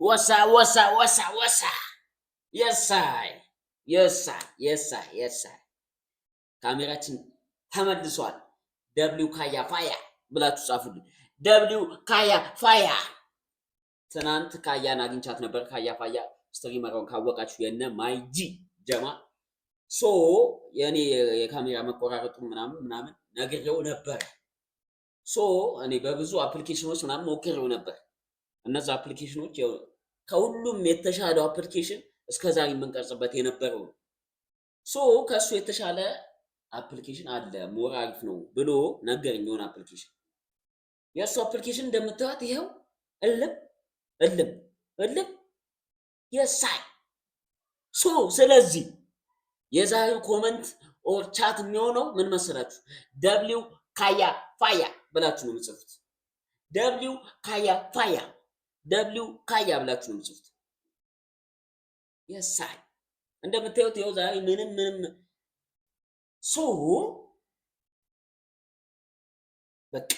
ወሳ የሳ ካሜራችን ተመልሷል። ደብሊው ካያ ፋያ ብላችሁ ጻፉልኝ። ደብሊው ካያ ፋያ ትናንት ካያን አግኝቻት ነበር። ካያ ፋያ ስትሪመሩን ካወቃችሁ የነ ማይጂ ጀማ የኔ የካሜራ መቆራረጡ ምናምን ነግሬው ነበር። እኔ በብዙ አፕሊኬሽኖች ምናምን ሞክሬው ነበር። እነዛ አፕሊኬሽኖች ከሁሉም የተሻለው አፕሊኬሽን እስከዛሬ የምንቀርጽበት የነበረው ከሱ የተሻለ አፕሊኬሽን አለ ሞር አሪፍ ነው ብሎ ነገረኝ። የሆነ አፕሊኬሽን የሱ አፕሊኬሽን እንደምታዩት ይሄው እልም የሳይ ስለዚህ የዛሬው ኮመንት ኦር ቻት የሚሆነው ምን መሰላችሁ? ደብሊው ካያ ፋያ ብላችሁ ነው የምጽፉት። ደብሊው ካያ ፋያ ደብሊው ካያ ብላችሁ ነው የምጽፉት። የሳይ እንደምታዩት ይኸው ዛሬ ምንም በቃ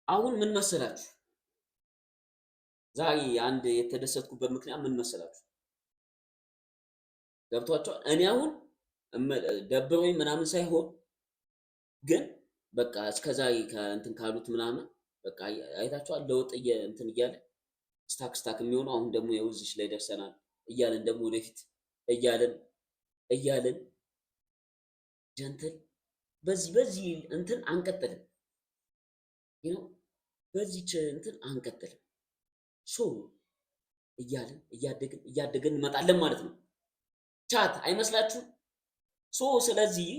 አሁን ምን መሰላችሁ? ዛሬ አንድ የተደሰትኩበት ምክንያት ምን መሰላችሁ? ገብቷችኋል? እኔ አሁን ደብሮኝ ምናምን ሳይሆን ግን በቃ እስከዛሬ ከእንትን ካሉት ምናምን በቃ አይታችኋል ለውጥ እንትን እያለ ስታክ የሚሆነው አሁን ደግሞ የውዝሽ ላይ ደርሰናል እያለን ደግሞ ወደፊት እያለን ጀንተል በዚህ እንትን አንቀጥልም በዚህ እንትን አንቀጥልም። እያደግን እንመጣለን ማለት ነው። ቻት አይመስላችሁም? ስለዚህ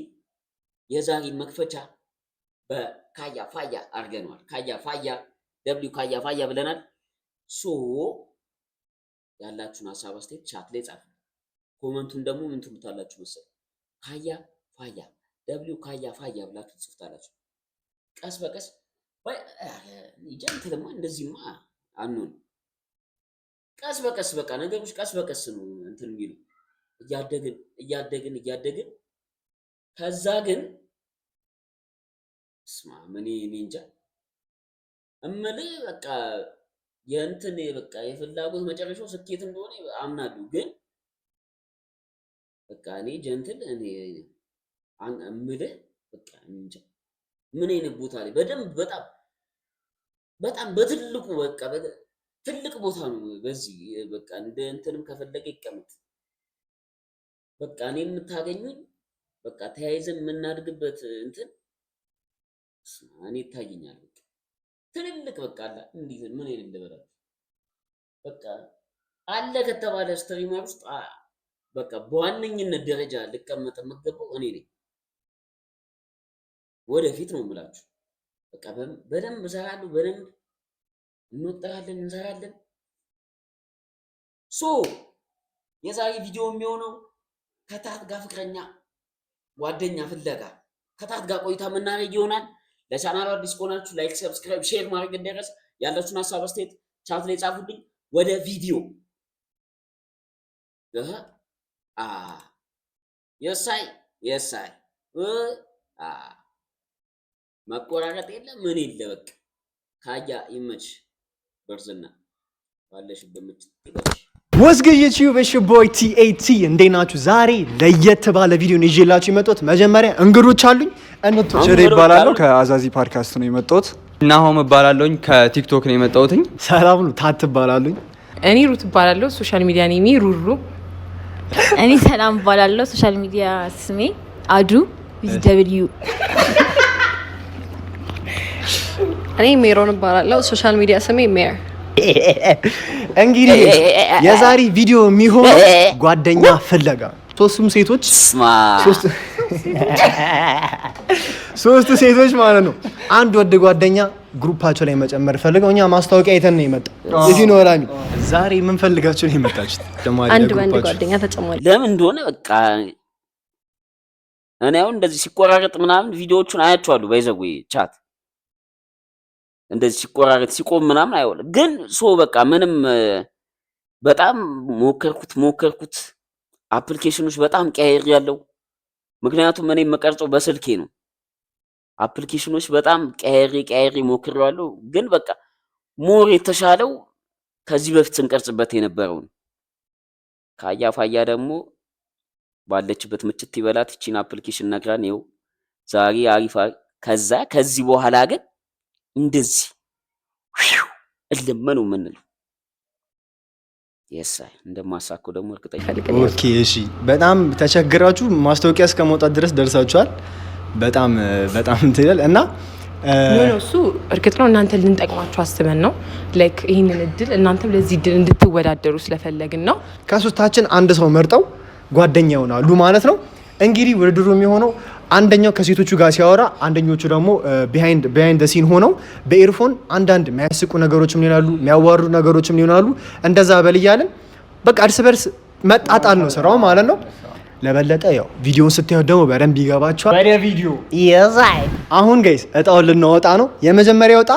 የዛሬ መክፈቻ በካያ ፋያ አድርገናል። ካያ ፋያ ደብሊው ካያ ፋያ ብለናል። ያላችሁን ሀሳብ አስተያየት ቻት ላይ ጻፉ። ኮመንቱን ደግሞ ምን ትሉታላችሁ መሰለኝ? ካያ ፋያ ደብሊው ካያ ፋያ ብላችሁ ትጽፉታላችሁ። ቀስ በቀስ ጀንትልማ እንደዚህማ አንሆን። ቀስ በቀስ በቃ ነገሮች ቀስ በቀስ ነው እንትን የሚሉ እያደግን ከዛ ግን እኔ እንጃ እምልህ በቃ የእንትን በቃ የፍላጎት መጨረሻው ስኬት እንደሆነ አምናለሁ። ግን በቃ እኔ ጀንትል እምልህ በቃ እንጃ ምን አይነት ቦታ ላይ በደንብ በጣም በትልቁ በቃ ትልቅ ቦታ ነው። በዚህ በቃ እንደ እንትንም ከፈለገ ይቀመጥ በቃ እኔ የምታገኙኝ በቃ ተያይዘን የምናድግበት እንትን እኔ ይታየኛል። በቃ ትልልቅ በቃ አለ እንዴ ምን አይነት ልበላችሁ በቃ አለ ከተባለ ስትሪመር ውስጥ በቃ በዋነኝነት ደረጃ ልቀመጥ የምገባው እኔ ነኝ። ወደፊት ነው የምላችሁ። በቃ በደንብ እሰራለሁ፣ በደንብ እንሰራለን። የዛሬ ቪዲዮ የሚሆነው ከታት ጋር ፍቅረኛ ጓደኛ ፍለጋ ከታት ጋር ቆይታ የምናደርግ ይሆናል። ለቻናሉ አዲስ ከሆናችሁ ላይክ፣ ሰብስክራይብ፣ ሼር ማድረግ እንደረስ። ያላችሁን ሀሳብ አስተያየት ቻት ላይ ጻፉልኝ። ወደ ቪዲዮ የሳይ መቆራረጥ የለ ምን የለ በቃ ካያ ይመች በርዝና ባለሽበት ምት ይበልሽ። ወስገ ዩቲዩብ እሺ ቦይ ቲኤቲ እንዴት ናችሁ? ዛሬ ለየት ባለ ቪዲዮ ነው ይዤላችሁ የመጣሁት። መጀመሪያ እንግዶች አሉኝ። ቸሬ ይባላለሁ ከአዛዚ ፖድካስት ነው የመጣሁት። ናሆም እባላለሁኝ ከቲክቶክ ነው የመጣሁት። ሰላም ነው። ታት እባላለሁኝ። እኔ ሩት እባላለሁ ሶሻል ሚዲያ ኔሚ ሩሩ። እኔ ሰላም እባላለሁ ሶሻል ሚዲያ ስሜ አዱ ቪዚደብሊዩ። እኔ ሜሮን እባላለሁ ሶሻል ሚዲያ ስሜ ሜር። እንግዲህ የዛሬ ቪዲዮ የሚሆነው ጓደኛ ፍለጋ ሶስቱ ሴቶች ማለት ነው። አንድ ወደ ጓደኛ ግሩፓቸው ላይ መጨመር ፈልገው እኛ ማስታወቂያ አይተን ነው የመጣው። እዚህ ነው ወራሚ ዛሬ ምን ፈልጋችሁ ነው የመጣችሁት? አንድ ጓደኛ ተጨማሪ ለምን እንደሆነ በቃ እኔ አሁን እንደዚህ ሲቆራረጥ ምናምን ቪዲዮዎቹን አያቸዋለሁ። ባይዘው ቻት እንደዚህ ሲቆራረጥ ሲቆም ምናምን አይወለም። ግን በቃ ምንም በጣም ሞከርኩት አፕሊኬሽኖች በጣም ቀያይር ያለው ምክንያቱም እኔ የምቀርጸው በስልኬ ነው። አፕሊኬሽኖች በጣም ቀያይሪ ሞክሬዋለሁ። ግን በቃ ሞር የተሻለው ከዚህ በፊት ስንቀርጽበት የነበረውን ከአያፋያ ደግሞ ባለችበት ምችት ይበላት እቺን አፕሊኬሽን ነግራን ይኸው ዛሬ አሪፍ ከዚህ በኋላ ግን እንደዚህ እልመኑ ምንለው የሳይ እንደማሳኮ ደግሞ እርግጠኛ ኦኬ እሺ በጣም ተቸግራችሁ ማስታወቂያ እስከመውጣት ድረስ ደርሳችኋል በጣም እንትላል እና እሱ እርግጥ ነው እናንተ ልንጠቅማችሁ አስበን ነው ላይክ ይሄንን እድል እናንተም ለዚህ እድል እንድትወዳደሩ ስለፈለግን ነው ከሶስታችን አንድ ሰው መርጠው ጓደኛ ይሆናሉ ማለት ነው እንግዲህ ውድድሩ የሚሆነው አንደኛው ከሴቶቹ ጋር ሲያወራ አንደኞቹ ደግሞ ቢሃይንድ ዘ ሲን ሆነው በኤርፎን አንዳንድ የሚያስቁ ነገሮችም ይሆናሉ የሚያዋሩ ነገሮችም ይሆናሉ እንደዛ በልያለን በቃ እርስ በርስ መጣጣል ነው ስራው ማለት ነው ለበለጠ ያው ቪዲዮውን ስታዩት ደግሞ በደንብ ይገባችኋል ወደ ቪዲዮ ይዛይ አሁን ጋይስ እጣውን ልናወጣ ነው የመጀመሪያው እጣ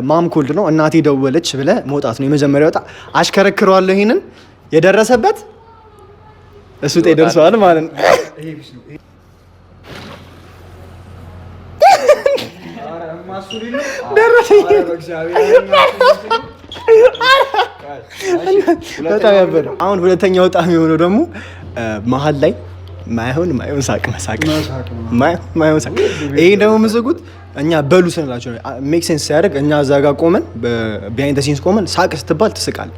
ማም ኮልድ ነው እናቴ ደወለች ብለ መውጣት ነው የመጀመሪያው እጣ አሽከረክረዋለሁ ይሄንን የደረሰበት እሱ ደርሷል ማለት ነው አሁን ሁለተኛው እጣ የሚሆነው ደግሞ መሀል ላይ ማይሆን ሳቅ መሳቅ ማይሆን ሳቅ ይሄ ደግሞ ምዝጉት እኛ በሉ ስንላቸው ሜክ ሴንስ ሲያደርግ እኛ እዛ ጋር ቆመን ቢሃይንድ ዘ ሲንስ ቆመን ሳቅ ስትባል ትስቃል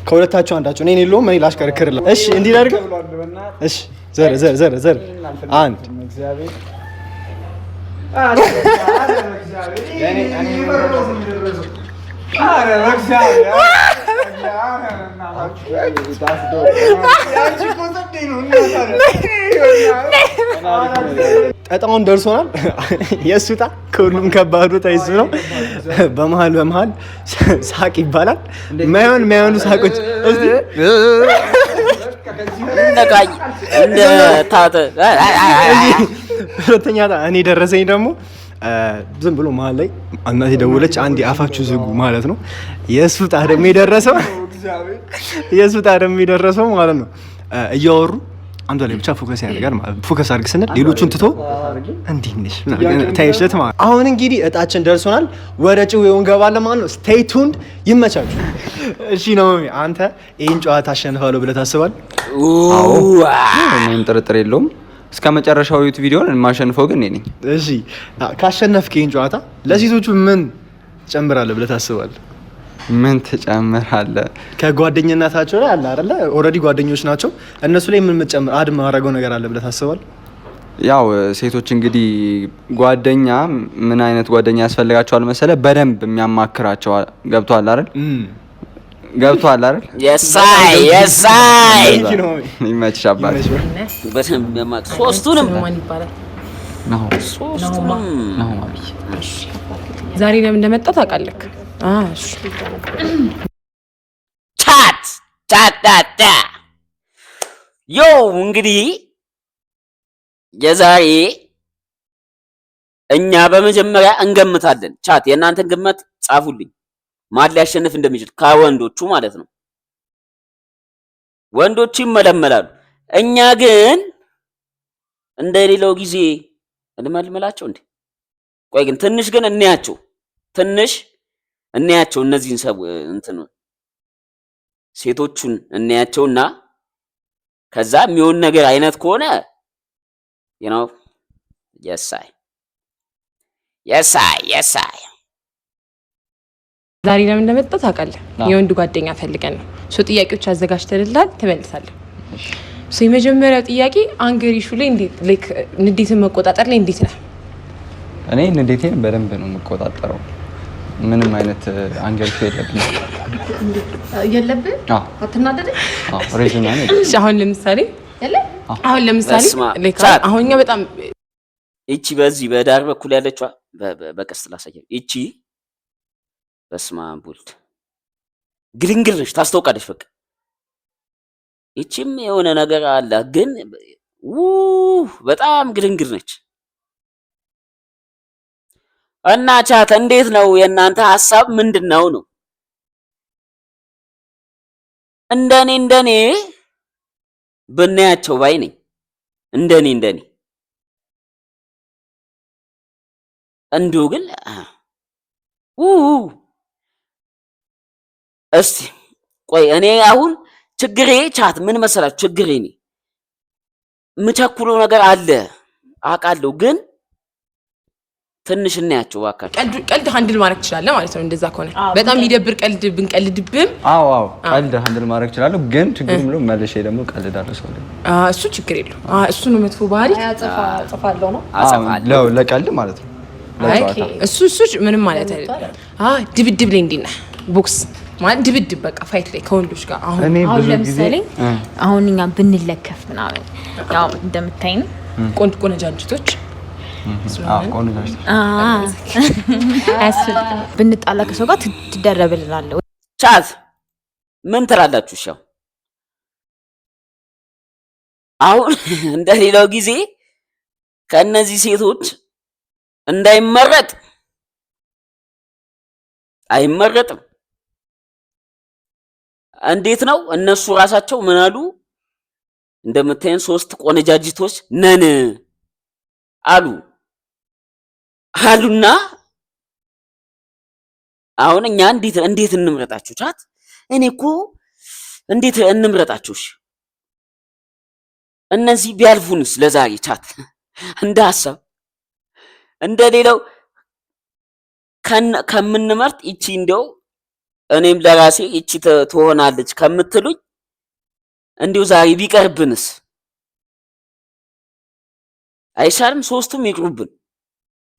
ከሁለታቸው አንዳቸው እኔ የለውም እኔ ላሽከረክርልህ እሺ እንዲህ ላድርግ እሺ ዘር አንድ እጣውን ደርሶናል የእሱ እጣ ከሁሉም ከባዱ እጣ እሱ ነው በመሀል ሳቅ ይባላል ማይሆኑ ሳቆች እንደ ታተ ሁለተኛ እኔ ደረሰኝ ደግሞ ዝም ብሎ መሀል ላይ እናቴ ደወለች አንዴ አፋችሁ ዝጉ ማለት ነው የእሱ እጣ ደግሞ የደረሰው ማለት ነው እያወሩ አንዱ ላይ ብቻ ፎከስ ያደርጋል ማለት ፎከስ አድርግ ስንል ሌሎቹን ትቶ እንዲህ ነሽ ታይሽለት ማለት አሁን እንግዲህ እጣችን ደርሶናል ወደ ጭዌው እንገባለን ማለት ነው ስቴይ ቱንድ ይመቻችሁ እሺ ነው አንተ ይሄን ጨዋታ አሸንፋለሁ ብለህ ታስባለህ አዎ ምንም ጥርጥር የለውም እስከ መጨረሻው ዩቲዩብ ቪዲዮን የማሸንፈው ግን እኔ ነኝ እሺ ካሸነፍክ ይሄን ጨዋታ ለሴቶቹ ምን ጨምራለህ ብለህ ታስባለህ ምን ትጨምራለህ ከጓደኝነታቸው ላይ አለ አይደለ ኦሬዲ ጓደኞች ናቸው እነሱ ላይ ምን መጨመር አድ ማረጋው ነገር አለ ብለህ ታስባለህ ያው ሴቶች እንግዲህ ጓደኛ ምን አይነት ጓደኛ ያስፈልጋቸዋል መሰለ በደንብ የሚያማክራቸው ገብቷል አይደል የሳይ ይመችሽ አባት በደንብ ሶስቱንም ዛሬ ለምን እንደመጣ ታውቃለህ ቻት ዮ እንግዲህ የዛሬ እኛ በመጀመሪያ እንገምታለን ቻት የእናንተን ግምት ጻፉልኝ ማን ሊያሸንፍ እንደሚችል ከወንዶቹ ማለት ነው ወንዶቹ ይመለመላሉ እኛ ግን እንደሌላው ጊዜ እንመልመላቸው እንዴ ቆይ ግን ትንሽ ግን እንያቸው እነዚህን እንትን ሴቶቹን እንያቸውና ከዛ የሚሆን ነገር አይነት ከሆነ you know yes I ዛሬ ለምን እንደመጣ ታውቃለህ የወንድ ጓደኛ ፈልገን ነው ሶ ጥያቄዎች አዘጋጅተንልሃል ትመልሳለህ ሶ የመጀመሪያው ጥያቄ አንገር ኢሹ ላይ እንዴት ላይክ ንዴትን መቆጣጠር ላይ እንዴት ነህ እኔ ንዴቴን በደንብ ነው የምቆጣጠረው ምንም አይነት አንገር ኢሹ የለብህ አትናደድ ሬጅና ነው አሁን ለምሳሌ ላይክ አሁንኛ በጣም እቺ በዚህ በዳር በኩል ያለችዋ በቀስት ላሳየው እቺ በስማ ቡልድ ግልንግል ነች ታስተውቃለች በቃ እቺም የሆነ ነገር አለ ግን በጣም ግልንግል ነች እና ቻት እንዴት ነው የእናንተ ሐሳብ ምንድነው ነው እንደኔ በእናያቸው ባይ ነኝ እንደኔ እንደው ግን እስቲ ቆይ እኔ አሁን ችግሬ ቻት ምን መሰላችሁ? ችግሬ እኔ የምቸኩለው ነገር አለ አውቃለሁ፣ ግን ትንሽ እናያቸው እባካችሁ። ቀልድ ሃንድል ማድረግ ትችላለህ ማለት ነው። እንደዛ ከሆነ በጣም የሚደብር ቀልድ ብንቀልድብም፣ አዎ ቀልድ ሃንድል ማድረግ እችላለሁ፣ ግን ችግሩ ብሎ መልሼ ደግሞ ቀልዳለሁ ሰው ላይ። እሱ ችግር የለውም። እሱ ነው መጥፎ ባህሪ። ጽፋለሁ ነው ለቀልድ ማለት ነው። እሱ ምንም ማለት አይደለም። ድብድብ ላይ እንዲና ቦክስ ማለት ድብድብ በቃ ፋይት ላይ ከወንዶች ጋር አሁን ለምሳሌ አሁን እኛ ብንለከፍ ምናምን ያው እንደምታይን ቆነጃጅቶች ብንጣላ ከሰው ጋር ትደረብልናለህ። ቻት ምን ትላላችሁ? እሺ አሁን እንደሌላው ጊዜ ከነዚህ ሴቶች እንዳይመረጥ አይመረጥም። እንዴት ነው እነሱ ራሳቸው ምን አሉ? እንደምታየን 3 ቆነጃጅቶች ነን አሉና አሁን እኛ እንዴት እንምረጣችሁ? ቻት እኔ እኮ እንዴት እንምረጣችሁ? እሺ እነዚህ ቢያልፉንስ ለዛሬ ቻት እንደ ሐሳብ እንደሌላው ከምንመርጥ ይቺ እንደው እኔም ለራሴ ይቺ ትሆናለች ከምትሉኝ እንዲው ዛሬ ቢቀርብንስ አይሻልም? 3ቱም ይቅሩብን።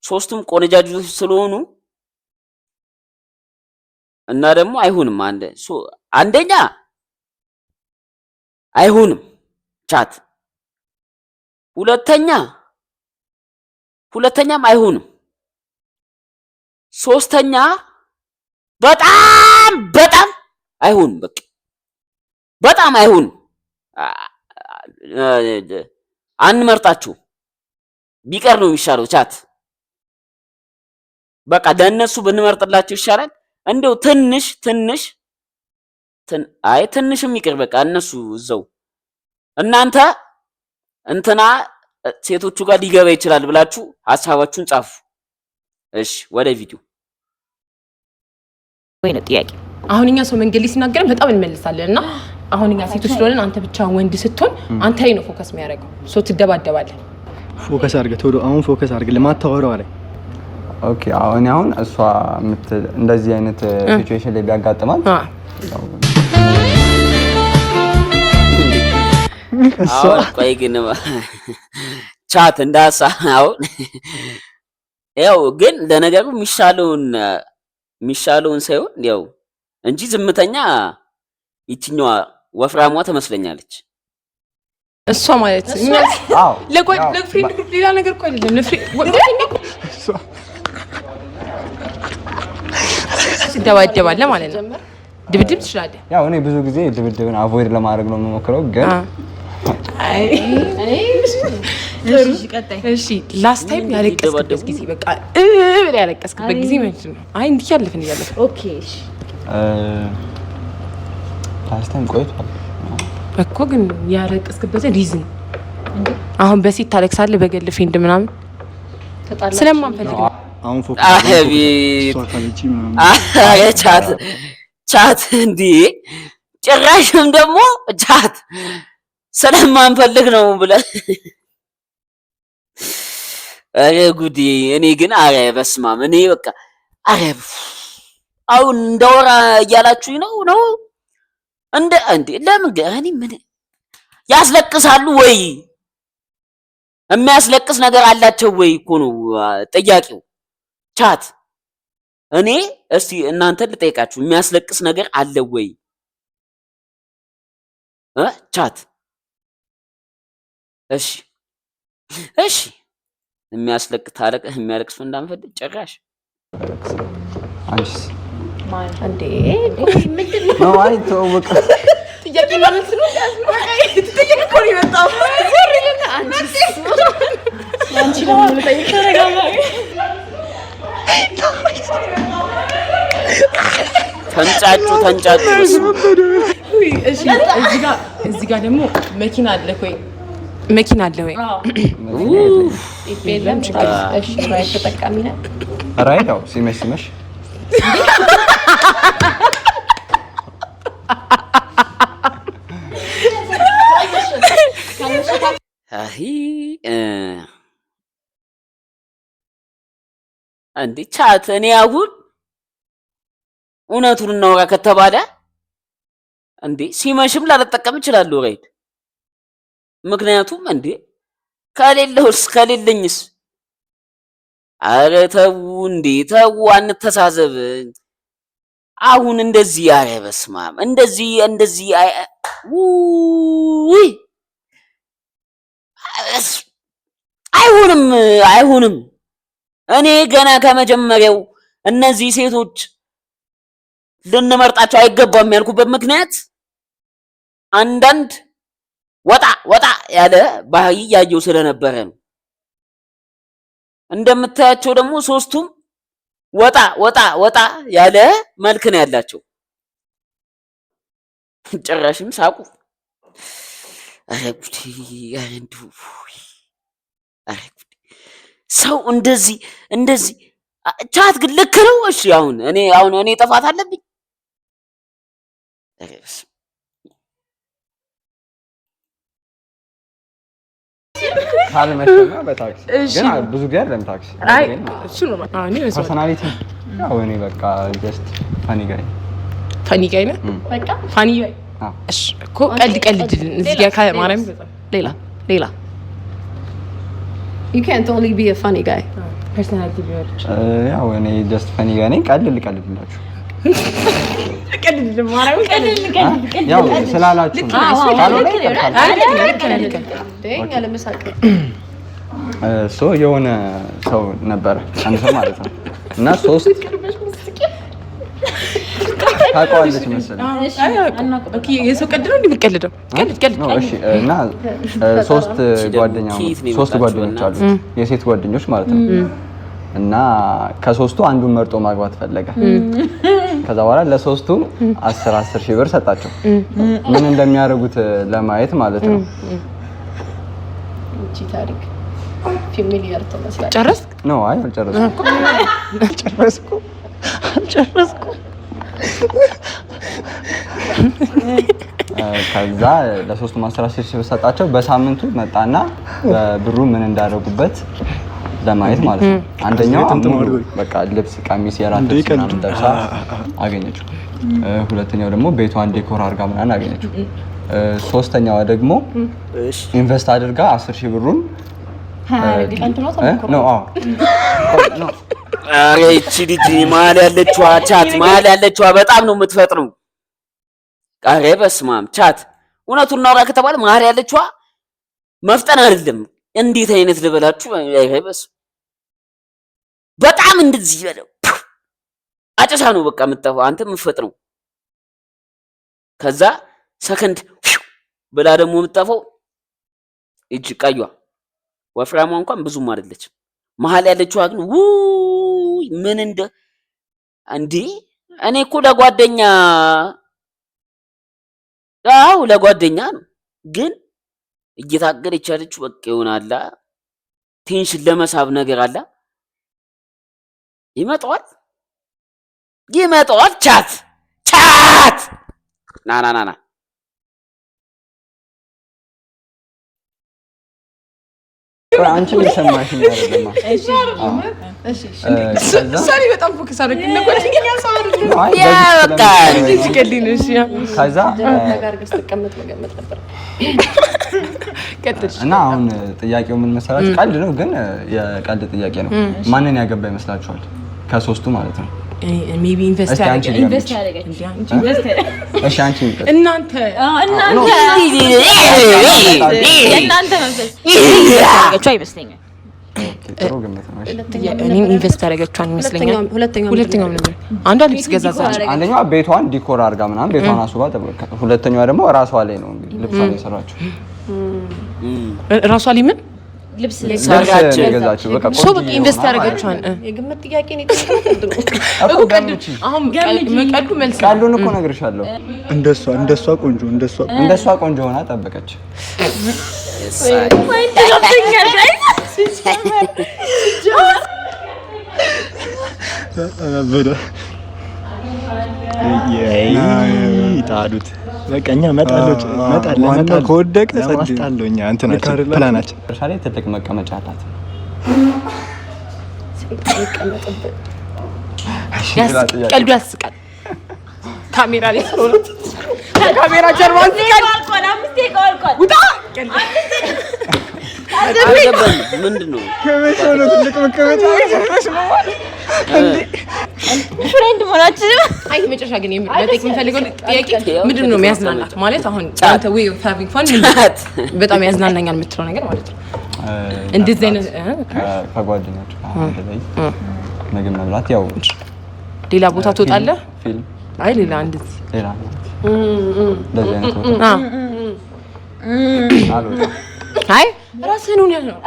3ቱም ቆነጃጅቶች ስለሆኑ እና ደግሞ አይሆንም። አንደኛ አይሆንም ቻት፣ ሁለተኛም አይሆንም፣ ሶስተኛ በጣም አይሆንም። በቃ በጣም አይሆንም። አንመርጣችሁ ቢቀር ነው የሚሻለው ቻት። በቃ ለእነሱ ብንመርጥላቸው ይሻላል። እንደው ትንሽም ይቅር በቃ እነሱ እዛው እናንተ እንትና ሴቶቹ ጋር ሊገባ ይችላል ብላችሁ ሐሳባችሁን ጻፉ። እሺ ወደ ቪዲዮ ወይ ነው ጥያቄ። አሁን እኛ ሰው መንገድ ላይ ሲናገረን በጣም እንመልሳለን እና አሁን እኛ ሴቶች ስለሆነን አንተ ብቻ ወንድ ስትሆን አንተ ላይ ነው ፎከስ የሚያደርገው። ሶ ትደባደባለህ። ፎከስ አድርገህ ቶሎ አሁን ፎከስ አድርገህ ለማታወራው አለ። ኦኬ አሁን እሷ እንደዚህ አይነት ሲቹዌሽን ላይ ቢያጋጥማል ቆይ ግን ቻት እንዳሳው ያው ግን ለነገሩ የሚሻለውን ሳይሆን ያው እንጂ ዝምተኛ ይችኛዋ ወፍራሟ ትመስለኛለች። እሷ ማለት ለፍሬንድ ግሩፕ ሌላ ነገር እኮ አይደለም። ትደባደባለህ ማለት ነው። ድብድብ ትችላለህ። ያው እኔ ብዙ ጊዜ ድብድብን አቮይድ ለማድረግ ነው የምሞክረው፣ ግን እሺ ላስት ታይም ያለቀስክበት ጊዜ በቃ ያለቀስክበት ጊዜ ማለት ነው። እንዲህ ያለፈን ኦኬ እሺ ላስት ታይም ቆይቷል እኮ፣ ግን ያለቀስክበት ሪዝን አሁን በሴት ታለቅሳለህ በገል ፍሬንድ ምናምን ስለማንፈልግ አሁን ቻት እንዴ ጭራሽም ደግሞ ቻት ስለማንፈልግ ነው ብለህ አረ ጉዲ። እኔ ግን አረ በስማም እኔ በቃ አረ አሁን እንደወራ እያላችሁኝ ነው እንዴ ለምን እኔ ምን ያስለቅሳሉ ወይ የሚያስለቅስ ነገር አላቸው ወይ እኮ ነው ጥያቄው ቻት። እኔ እስቲ እናንተ ልጠይቃችሁ የሚያስለቅስ ነገር አለ ወይ ቻት? እሺ የሚያለቅስ እንዳንፈልግ ጭራሽ አንቺስ አንዴ ምንድን ነው ተወቀ ጥያቄ ማለት ነው ጥያቄ እኮ ነው የመጣው። አንቺ ለምን ልጠይቅ ተረጋጋ። ተንጫጩ እሺ እዚህ ጋር ደግሞ መኪና አለ ወይ? የለም ችግር። እሺ ራይድ ተጠቃሚ ነህ? ራይድ ሲመሽ እንዴ ቻት እኔ አሁን እውነቱን እናውራ ከተባለ እንዴ ሲመሽም ላልጠቀም እችላለሁ ራይድ። ምክንያቱም እንዴ ከሌለኝስ ኧረ ተው እንዴ ተው አንተሳዘብ። አሁን እንደዚህ ኧረ በስመ አብ እንደዚህ ውይ አይሆንም። እኔ ገና ከመጀመሪያው እነዚህ ሴቶች ልንመርጣቸው አይገባም ያልኩበት ምክንያት አንዳንድ ወጣ ያለ ባህሪ ያየው ስለነበረ ነው። እንደምታያቸው ደግሞ ሶስቱም ወጣ ያለ መልክ ነው ያላቸው። ጭራሽም ሳቁ። ኧረ ጉዴ! ኧረ እንደው ሰው እንደዚህ ቻት ግን ልክ ነው። እሺ አሁን እኔ ጥፋት አለብኝ? ካልመሸና በታክሲ ግን ብዙ ጊዜ አይደለም ታክሲ። አይ እሱ ነው ፐርሰናሊቲ ያው እኔ በቃ ጀስት ፋኒ ጋይ ነህ በቃ ፋኒ ጋይ። እሺ እኮ ቀልድ እዚህ ጋር ከማርያም ሌላ you can't only be a funny guy ፐርሰናሊቲ ቢሆን ያው እኔ ጀስት ፋኒ ጋይ ነኝ። ቀልድላችሁ ያው ስላላችሁ ሶ የሆነ ሰው ነበረ አንድ ሰው ማለት ነው እና ሶስት ታውቀዋለች መሰለኝ። ኦኬ የሰው ቀልድ ነው እንደሚቀልደው ቀልድ እሺ። እና ሶስት ጓደኞች አሉት የሴት ጓደኞች ማለት ነው እና ከሶስቱ አንዱን መርጦ ማግባት ፈለገ። ከዛ በኋላ ለሶስቱ 10 ሺህ ብር ሰጣቸው ምን እንደሚያደርጉት ለማየት ማለት ነው። እቺ ታሪክ ፊሚሊየር ተመስላ ጨረስክ? ነው አይ አልጨረስኩም። ከዛ ለሶስቱም 10 ሺህ ብር ሰጣቸው። በሳምንቱ መጣና በብሩ ምን እንዳደረጉበት ለማየት ማለት ነው። አንደኛው በቃ ልብስ፣ ቀሚስ፣ የራት ልብስ ምናምን ደርሳ አገኘችው። ሁለተኛው ደግሞ ቤቷን ዴኮር አድርጋ ምናምን አገኘችው። ሶስተኛዋ ደግሞ ኢንቨስት አድርጋ 10 ሺህ ብሩን ኧረ ይቺ ልጅ መሀል ያለችዋ በጣም ነው የምትፈጥነው። ኧረ በስመ አብ ቻት እውነቱን እናውራ ከተባለ መሀል ያለችዋ መፍጠን አይደለም እንዴት አይነት ልበላችሁ? አይበስ በጣም እንደዚህ ይበለው አጨሳ ነው በቃ የምትጠፋው አንተ የምትፈጥነው። ከዛ ሰከንድ ብላ ደግሞ የምትጠፋው እጅ ቀይዋ ወፍራሟ እንኳን ብዙም አይደለች። መሀል ያለችዋ ግን ውይ ምን እንደ እኔ እኮ ለጓደኛ ነው ግን እየታገለች ያለችው በቃ ይሆናል ቴንሽን ለመሳብ ነገር አለ። ይመጣዋል ቻት ና አንቺ ምን ሰማሽኝ? አይደለም ሳሪ በጣም ፎከስ አድርግ ነው ጓደኛ ሰው አይደለም። ያ በቃ እንዴት ይቀልልሽ ያ ከዛ ነገር ገስተቀመጥ መገመት ነበር። እና አሁን ጥያቄው ምን መሰላችሁ? ቀልድ ነው ግን የቀልድ ጥያቄ ነው። ማንን ያገባ ይመስላችኋል? ከሶስቱ ማለት ነው። ሜቢ ኢንቨስት ያደረገ እሺ አንቺ እናንተ አይመስለኛል። ጥሩ ግምት ነው። እኔም ኢንቨስት ያደረገችዋን ይመስለኛል። ሁለተኛው ነበር አንዷ ልብስ ገዛዛች። አንደኛዋ ቤቷን ዲኮር አድርጋ ምናምን ቤቷን አስውባ፣ ሁለተኛዋ ደግሞ ራሷ ላይ ነው ልብሷን የሰራችው። ራሷ ላይ ምን ልብስ ገዛችው? በቃ ሰው በቃ ኢንቨስት ያደረገችዋን የግምት ጥያቄ ነው የተሰጠው። አሁን መቀዱ መልስ ቃሉን እኮ ነግርሻለሁ። እንደሷ ቆንጆ ሆና ጠበቀች። ይጣዱት በቃ እኛ መጣለ ከወደቀ ማስጣለኛ እንትና ፕላናችን ሻሌ ትልቅ መቀመጫ አላት። ቀልዱ ያስቃል። ካሜራ ላይ ስለሆነ ካሜራ ጀርባ ያስቃል። ውጣ ምንድነው ከመቼው ነው ትልቅ መቀመጫ ፍሬንድ ሆናችሁ? አይ መጨረሻ ግን በጣም የምፈልገው ጥያቄ ምንድነው የሚያዝናናት ማለት አሁን አንተ ወይ ሃቪንግ ፋን በጣም ያዝናናኛል የምትለው ነገር ማለት ነው። እንደዚህ አይነት ከጓደኞች ላይ ምግብ መብላት ያው ሌላ ቦታ ትወጣለህ? ፊልም አይ ሌላ እንደዚህ ሌላ እንደዚህ አይነት ቦታ አልወጣም። አይ ራስህን ሆነ ነው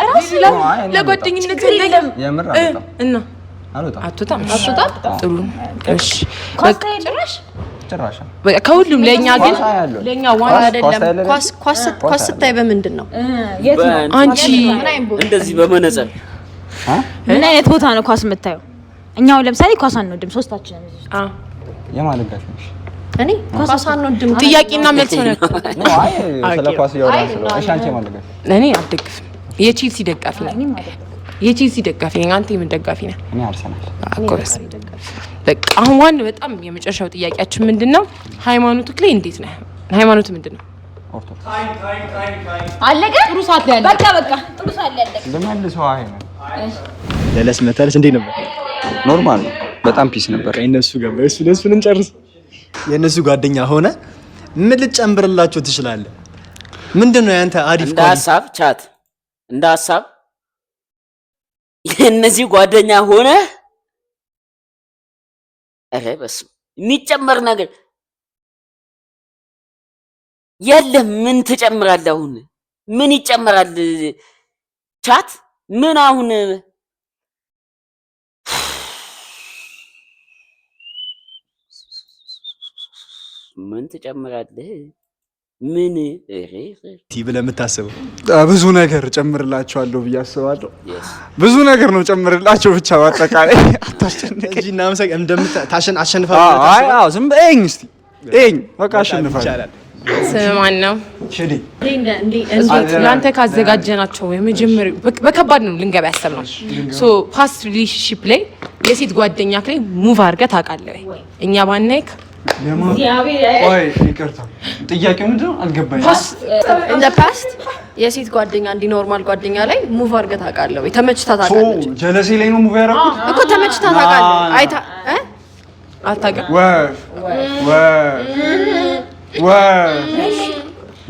ለጓደኝነት የለም የምር አልወጣም እና አልወጣም። አትወጣም? ጥሩ እሺ። ጭራሽ በቃ ከሁሉም ለኛ ግን ለኛ ዋና አይደለም። ኳስ ስታይ በምንድን ነው አንቺ እንደዚህ በመነጽር ምን አይነት ቦታ ነው ኳስ የምታየው? እኛው ለምሳሌ ኳስ አንወድም ሶስታችንም እዚህ የማለጋሽ ነሽ? እኔ ኳስ አንወድም። ጥያቄና መልስ ነው። አይ ስለ ኳስ ያወራን ስለ እሻንቺ የማለጋሽ እኔ አልደግፍም። የቼልሲ ደጋፊ ነኝ። የቼልሲ ደጋፊ ነኝ። አንተ የምን ደጋፊ ነህ? እኔ አርሰናል። አቆረስ በቃ አሁን ዋን በጣም የመጨረሻው ጥያቄያችን ምንድነው? ሃይማኖትክ ላይ እንዴት ነህ? ሃይማኖት ምንድነው? ኦርቶዶክስ። አለቀ። ጥሩ ሰዓት ላይ አለቀ። በቃ ጥሩ ሰዓት ላይ አለቀ። ለማልሰው አይ ነው ለለስ መታለስ እንዴት ነበር? ኖርማል በጣም ፒስ ነበር። እነሱ ገባ እሱን እንጨርስ። የእነሱ ጓደኛ ሆነ ምን ልጨምርላችሁ ትችላለህ? ምንድነው ያንተ አሪፍ እንደ ሀሳብ ቻት እንደ ሀሳብ የእነዚህ ጓደኛ ሆነ ኧረ በስመ የሚጨመር ነገር የለም። ምን ትጨምራለህ? አሁን ምን ይጨምራል? ቻት ምን አሁን ምን ትጨምራለህ? ምን ብለህ የምታስበው? ብዙ ነገር ጨምርላቸዋለሁ ብዬ አስባለሁ። ብዙ ነገር ነው ጨምርላቸው ብቻ በአጠቃላይ አታስጨንቀኝ። አሸንፋለሁ። አይ አዎ ዝም በይኝ እስቲ እኝ በቃ አሸንፋለሁ። ስማን ነው ሸዲ ለአንተ ካዘጋጀናቸው የመጀመሪያው በከባድ ነው ልንገባ ያሰብነው። ሶ ፓስት ሪሌሽንሺፕ ላይ የሴት ጓደኛ ላይ ሙቭ አድርገህ ታውቃለህ ወይ? እኛ ባናይክ ወይ ይቅርታ፣ ጥያቄው ምንድን ነው አልገባኝም። እንደ ፓስት የሴት ጓደኛ እንዲ ኖርማል ጓደኛ ላይ ሙቭ አድርገህ ታውቃለህ ወይ? ተመችታ ታውቃለች? ጀለሴ ላይ ነው ሙቭ ያደረኩት እኮ ተመችታ ታውቃለህ? አይታ አታውቅም?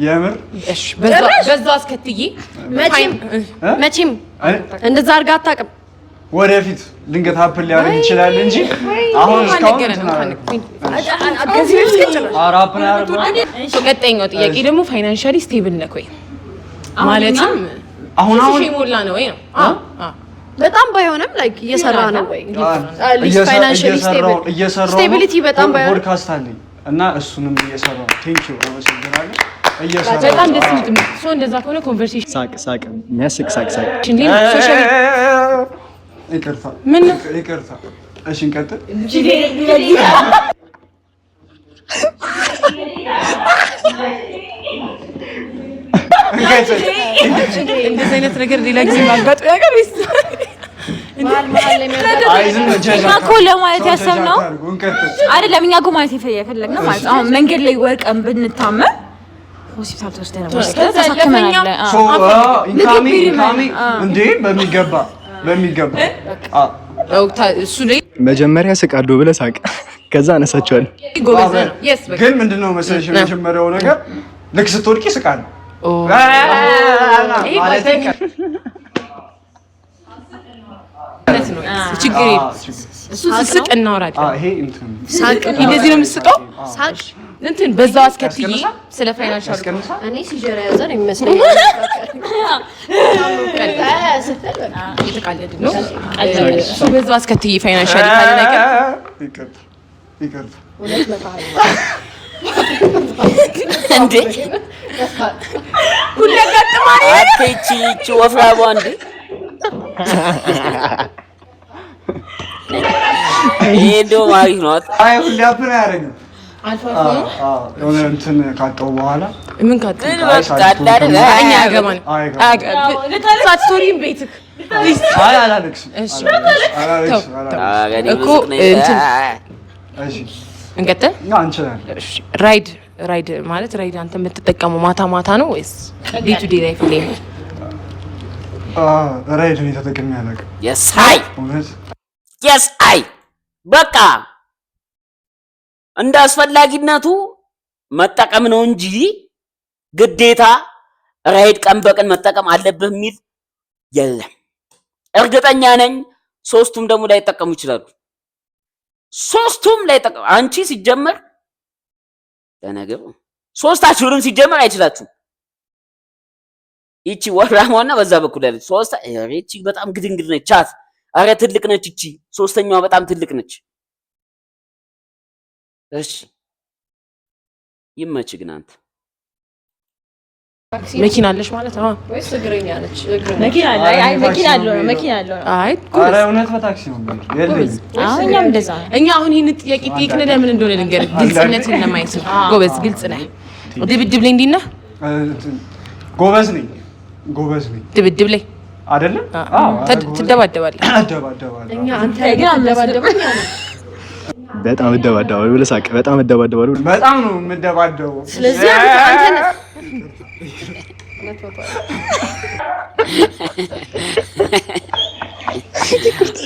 የምር እሺ፣ በዛ አስከትዬ መቼም እንደዛ አድርገህ አታውቅም። ወደፊት ድንገት ሀፕል ሊያደርግ ይችላል እንጂ አሁን እስካሁን ቀጣይኛው ጥያቄ ደግሞ ፋይናንሻሊ ስቴብል ነህ ወይ? ማለትም አሁን ሞላ ነው ወይ ነው? በጣም ባይሆንም ላይክ እየሰራ ነው ወይ? ፋይናንሻሊ ስቴቢሊቲ በጣም ባይሆንም ፖድካስት አለኝ እና እሱንም እየሰራው ቴንክ ዩ አመሰግናለሁ። በጣም ደስ የሚል ሶ እንደዛ ከሆነ ኮንቨርሴሽን ሳቅ የሚያስቅ ሳቅ ሶሻል ይቅርታ ምን ነው ይቅርታ። እሺ እንቀጥል። እንደዚህ አይነት ነገር ሌላ ጊዜ ማጋጥ ያቀር እኮ ለማለት ያሰብነው አይደለም። እኛ እኮ ማለት የፈለግነው ማለት አሁን መንገድ ላይ ወርቀን ብንታመም ሆስፒታል ተወስደን ተሳክመናል። ኢንካሚ እንዴ በሚገባ እሱ ላይ መጀመሪያ ስቃለሁ ብለህ ሳቅ፣ ከዛ አነሳቸዋለሁ። ግን ምንድነው መሰለሽ የመጀመሪያው ነገር ልክ ስትወድቂ ስቃለሁ። ችግር እሱ ስስቅ እናወራለን። ይሄ እንትን ሳቅ እንደዚህ ነው የምስቀው። ሳቅ እንትን በዛው አስከትዬ ስለ ፋይናንሻል እኔ ሲጀራ ያዘን ይመስለኛል። የተቃለድን ነው እሱ በዛው አስከትዬ ፋይናንሻል ካለ ነገር ይቅርታ እንዴ ሁሉ ያጋጥማል። አትቺ ወፍራቧ እንዴ ይሄ እንደው አሪፍ ነው። አይ ሁሉ ያፍና ያረኝ አልፎ የሆነ እንትን ካጣው በኋላ ምን ካጣው በቃ አይደል እኛ ያገባን ስቶሪም ቤትክ አይ አላለቅስም። እሺ እኮ እሺ እንቀጥል። ራይድ ማለት ራይድ አንተ የምትጠቀመው ማታ ማታ ነው ወይስ ዴይ ቱ ዴይ ላይፍ ላይ ነው? ራይድ ነው ተጠቅሜ አላውቅም። የስ አይ በቃ እንደ አስፈላጊነቱ መጠቀም ነው እንጂ ግዴታ ራይድ ቀን በቀን መጠቀም አለብህ የሚል የለም። እርግጠኛ ነኝ ሶስቱም ደግሞ ላይ ተጠቀሙ ይችላሉ። ሶስቱም ላይ ተጠቀሙ። አንቺ ሲጀመር ለነገሩ ሶስታችሁንም ሲጀመር አይችላችሁም። ይቺ ወራማውና በዛ በኩል ያለች ሶስት እቺ በጣም ግድንግድ ነች። ቻት አረ ትልቅ ነች እቺ ሶስተኛዋ በጣም ትልቅ ነች። እሺ ይመች ግን አንተ መኪና አለሽ ማለት ነው ወይስ እግረኛ ነች? መኪና አለ። አይ መኪና አለ ነው መኪና አለ ነው። አይ አረ እውነት በታክሲ ነው የለኝም። እኛም እንደዛ እኛ አሁን ይሄን ጥያቄ ጠይቅን ለምን እንደሆነ ልንገርህ፣ ግልጽነትን ለማየት ነው። ጎበዝ ግልጽ ነህ። ድብድብ ላይ እንዲህ ነህ? ጎበዝ ነኝ ድብድብ ላይ አይደለም? ትደባደባለህ? አደባደባለሁ። እኛ አንተ ግን አልደባደበኝ አለ። በጣም እደባደባለሁ ብለህ ሳቅ። በጣም እደባደባለሁ። በጣም ነው የምደባደበው። ስለዚህ አንተ ነህ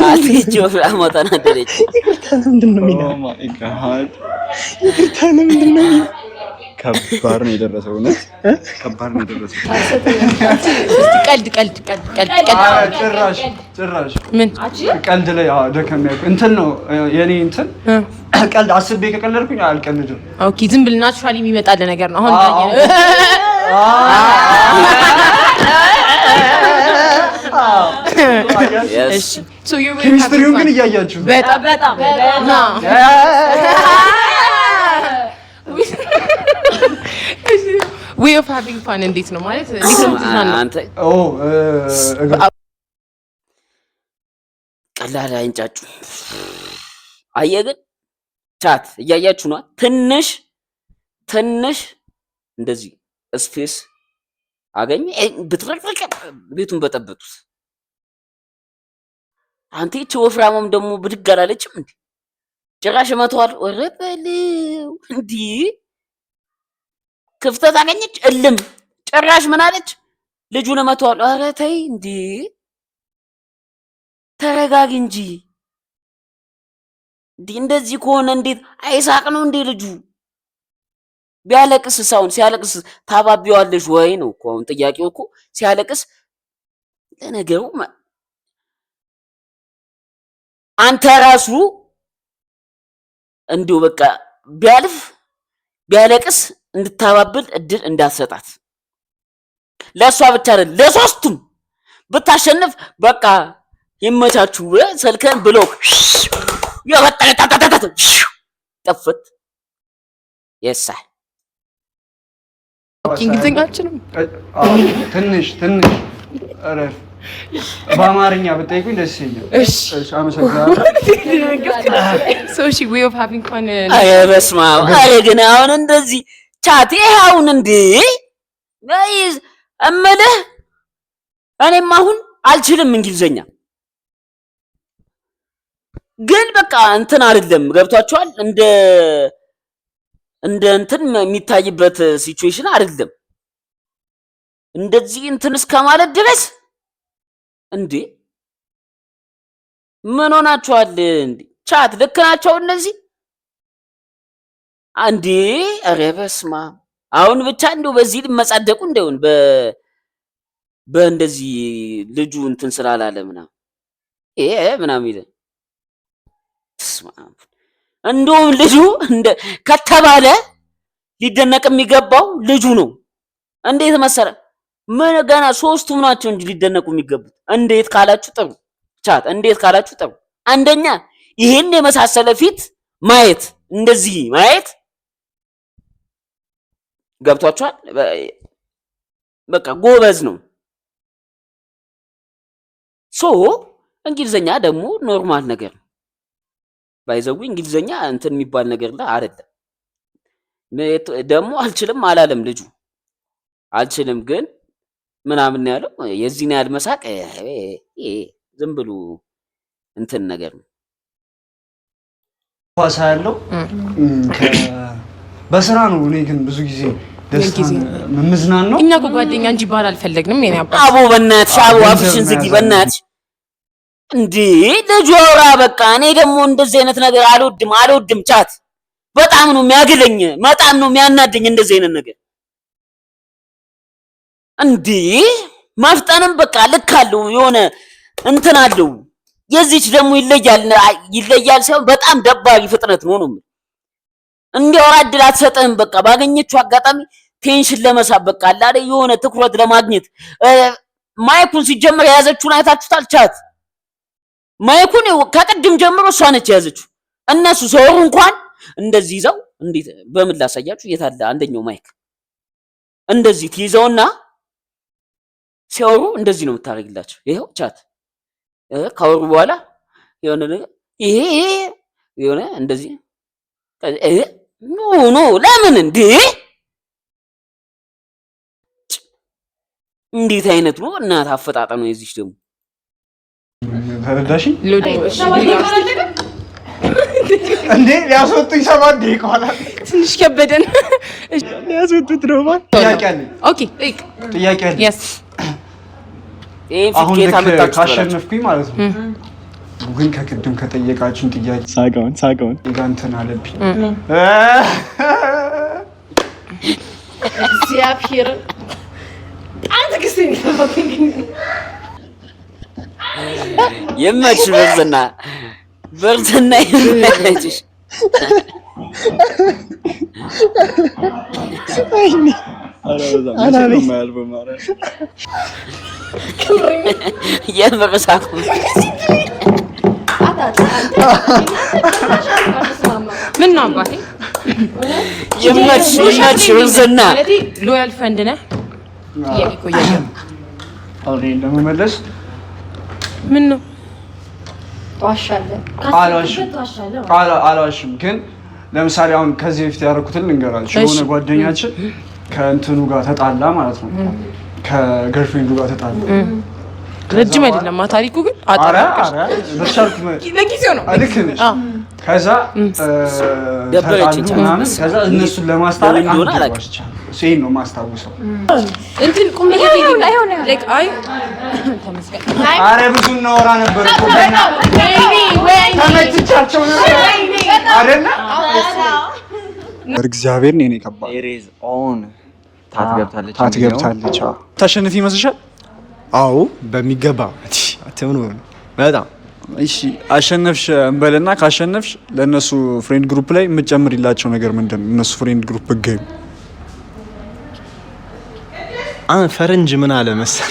አትይጆ አሞታና ደረች ምንድን ነው የሚለው? ኦ ማይ ጋድ ምንድን ነው? ከባድ ነው የደረሰው። እውነት ከባድ ነው የደረሰው። ቀልድ ጭራሽ ምን ቀልድ ላይ ደከም ያልኩ እንትን ነው የኔ እንትን ቀልድ አስቤ ከቀለድኩኝ አልቀልድም። ኦኬ ዝም ብለህ ናቹራሊ የሚመጣልህ ነገር ነው። አሁን እሺ ኬሚስትሪውን ግን እያያችሁ በጣም way of having fun እንዴት ነው ማለት እንዴት ነው ትዝናና? አንተ ቀላል አይንጫጩ። አየህ ግን ቻት እያያችሁ ነው። ትንሽ እንደዚህ ስፔስ አገኘ ብትረቅረቅ ቤቱን በጠበጡት። አንተ እቺ ወፍራሙም ደግሞ ብድግ አላለችም እንዴ? ጭራሽ መተዋል ወረበለው እንዴ? ክፍተት አገኘች እልም ጭራሽ ምን አለች? ልጁን መተዋል። ኧረ ተይ እንዴ ተረጋጊ እንጂ እንዴ! እንደዚህ ከሆነ እንዴት አይሳቅ ነው እንዴ ልጁ? ቢያለቅስ ሳውን ሲያለቅስ ታባቢዋለሽ ወይ ነው እኮ አሁን ጥያቄው እኮ። ሲያለቅስ ለነገሩ አንተ ራሱ እንዲሁ በቃ ቢያለቅስ እንድታባብል እድል እንዳትሰጣት። ለሷ ብቻ አይደል ለሶስቱም ብታሸንፍ በቃ ይመቻችሁ። ስልክህን ብሎክ ያወጣጣጣጣጣ ጠፍት የሳ እንግሊዝኛችንም ትንሽ አረፍ በአማርኛ ብትጠይቁኝ ደስ ይለኛል። እሺ አመሰግናለሁ። ሶሺ way of having fun አይ በስመ አብ። አይ ግን አሁን እንደዚህ ቻት ይሄውን እንዴ ጋይስ እምልህ እኔም አሁን አልችልም እንግሊዘኛ ግን በቃ እንትን አይደለም ገብቷቸዋል። እንደ እንትን የሚታይበት ሲቹዌሽን አይደለም እንደዚህ እንትን እስከማለት ድረስ እንዴ ምን ሆናችኋል እንዴ? ቻት ልክ ናቸው እነዚህ አንዴ። ኧረ በስመ አብ። አሁን ብቻ እንደው በዚህ ሊመጻደቁ እንደውን በእንደዚህ ልጁ እንትን ስላላለ ምናምን ምናምን ይለ እንደውም ልጁ ከተባለ ሊደነቅ የሚገባው ልጁ ነው። እንዴት መሰረ ምን ገና ሶስቱም ናቸው እንጂ ሊደነቁ የሚገቡት። እንዴት ካላችሁ ጥሩ ቻት፣ እንዴት ካላችሁ ጥሩ። አንደኛ ይሄን የመሳሰለ ፊት ማየት እንደዚህ ማየት ገብቷችኋል። በቃ ጎበዝ ነው። ሶ እንግሊዘኛ ደግሞ ኖርማል ነገር ነው። ባይዘው እንግሊዘኛ እንትን የሚባል ነገር ላይ አይደለም። ደግሞ አልችልም አላለም ልጁ። አልችልም ግን ምናምን ያለው የዚህን ያህል መሳቅ ዝም ብሎ እንትን ነገር ነው። ኳሳ ያለው በስራ ነው። እኔ ግን ብዙ ጊዜ ደስታን ምዝናን ነው። እኛ ጓደኛ እንጂ ባል አልፈለግንም። የኔ አባት አቦ በእናትሽ አቦ አፍሽን ዝጊ በእናትሽ እንዴ ልጁ አውራ በቃ። እኔ ደግሞ እንደዚህ አይነት ነገር አልወድም። ቻት በጣም ነው የሚያግለኝ፣ በጣም ነው የሚያናደኝ እንደዚህ አይነት ነገር እንዴ። ማፍጠንም በቃ ልክ አለው የሆነ እንትን አለው። የዚች ደግሞ ይለያል ሳይሆን በጣም ደባሪ ፍጥነት ነው ነው እንዲያወራ እድል አትሰጥህም። በቃ ባገኘችው አጋጣሚ ቴንሽን ለመሳብ በቃ አለ አይደል የሆነ ትኩረት ለማግኘት ማይኩን ሲጀመር የያዘችውን አይታችሁታል። ቻት ማይኩን ከቅድም ጀምሮ እሷ ነች የያዘችው። እነሱ ሰው እንኳን እንደዚህ ይዘው እንዴት በምን ላሳያችሁ? የታለ አንደኛው ማይክ እንደዚህ ትይዘውና ሲያወሩ እንደዚህ ነው የምታደርግላቸው። ይሄው ቻት ካወሩ በኋላ የሆነ ነገር ይሄ የሆነ እንደዚህ ኖ ለምን እንዴ? እንዴት አይነት ነው እናት አፈጣጠም ነው የዚች ደግሞ ተረዳሽ እንዴ? ሊያስወጡኝ 7 ደቂቃ ኋላ ትንሽ ከበደን። ሊያስወጡት ነው ማለት ጥያቄ አለ። ኦኬ ጥያቄ አለ። የስ አሁን ካሸነፍኩኝ ማለት ነው ግን ከቅድም ከጠየቃችሁን ጥያቄ ሳቀውን እንትን አለብኝ። እግዚአብሔር አንተ ግስኝ የማች በርዘና ይመችሽ። የምርሳኩ ምን ነው አባቴ የማች በርዘና ሎያል ፍሬንድ ነህ ይቆያል። አሁን ለመመለስ ምን ነው አልዋሽም። ግን ለምሳሌ አሁን ከዚህ በፊት ያደረኩትን ልንገራችሁ። የሆነ ጓደኛችን ከእንትኑ ጋር ተጣላ ማለት ነው፣ ከገርልፍሬንዱ ጋር ተጣላ። ረጅም አይደለም ታሪኩ ግን ለጊዜው ነው። ልክ ነሽ። ከዛ ተጣሉ ምናምን። ከዛ እነሱን ለማስታረቅ ይሄን ነው የማስታውሰው። እንትን ቁም ነገር ላይክ አይ ተመስገን። ኧረ ብዙ እናወራ ነበር እኮ ተመችቻቸው ነበር አይደለ? እግዚአብሔር ነው የከባድ ኤሬዝ ኦን ታት ገብታለች። ታሸንፍ ይመስልሻል? አዎ በሚገባ አትምኑ በጣም እሺ። አሸነፍሽ እንበልና ካሸነፍሽ ለእነሱ ፍሬንድ ግሩፕ ላይ የምትጨምሪላቸው ነገር ምንድን ነው? እነሱ ፍሬንድ ግሩፕ ብትገኙ ፈረንጅ ምን አለ መሰል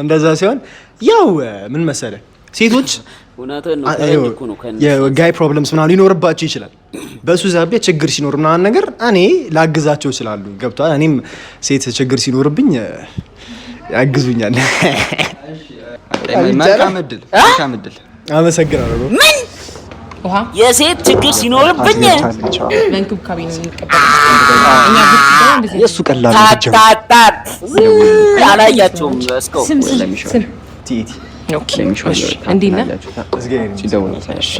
እንደዛ ሲሆን ያው ምን መሰለ ሴቶች የጋይ ፕሮብለምስ ምናምን ሊኖርባቸው ይችላል። በሱ ዛቤ ችግር ሲኖር ምናምን ነገር እኔ ላግዛቸው ይችላሉ። ገብቷል። እኔም ሴት ችግር ሲኖርብኝ ያግዙኛል። መልካም እድል። አመሰግናለሁ። ምን የሴት ችግር ሲኖርብኝ በእንክብካቤ ነው የሚቀበለው። እኛ ብቻ የሱ ቀላል ታታታት አላያቸውም እስከው ቲቲ ኦኬ እሺ። እንዴት ነህ? እሺ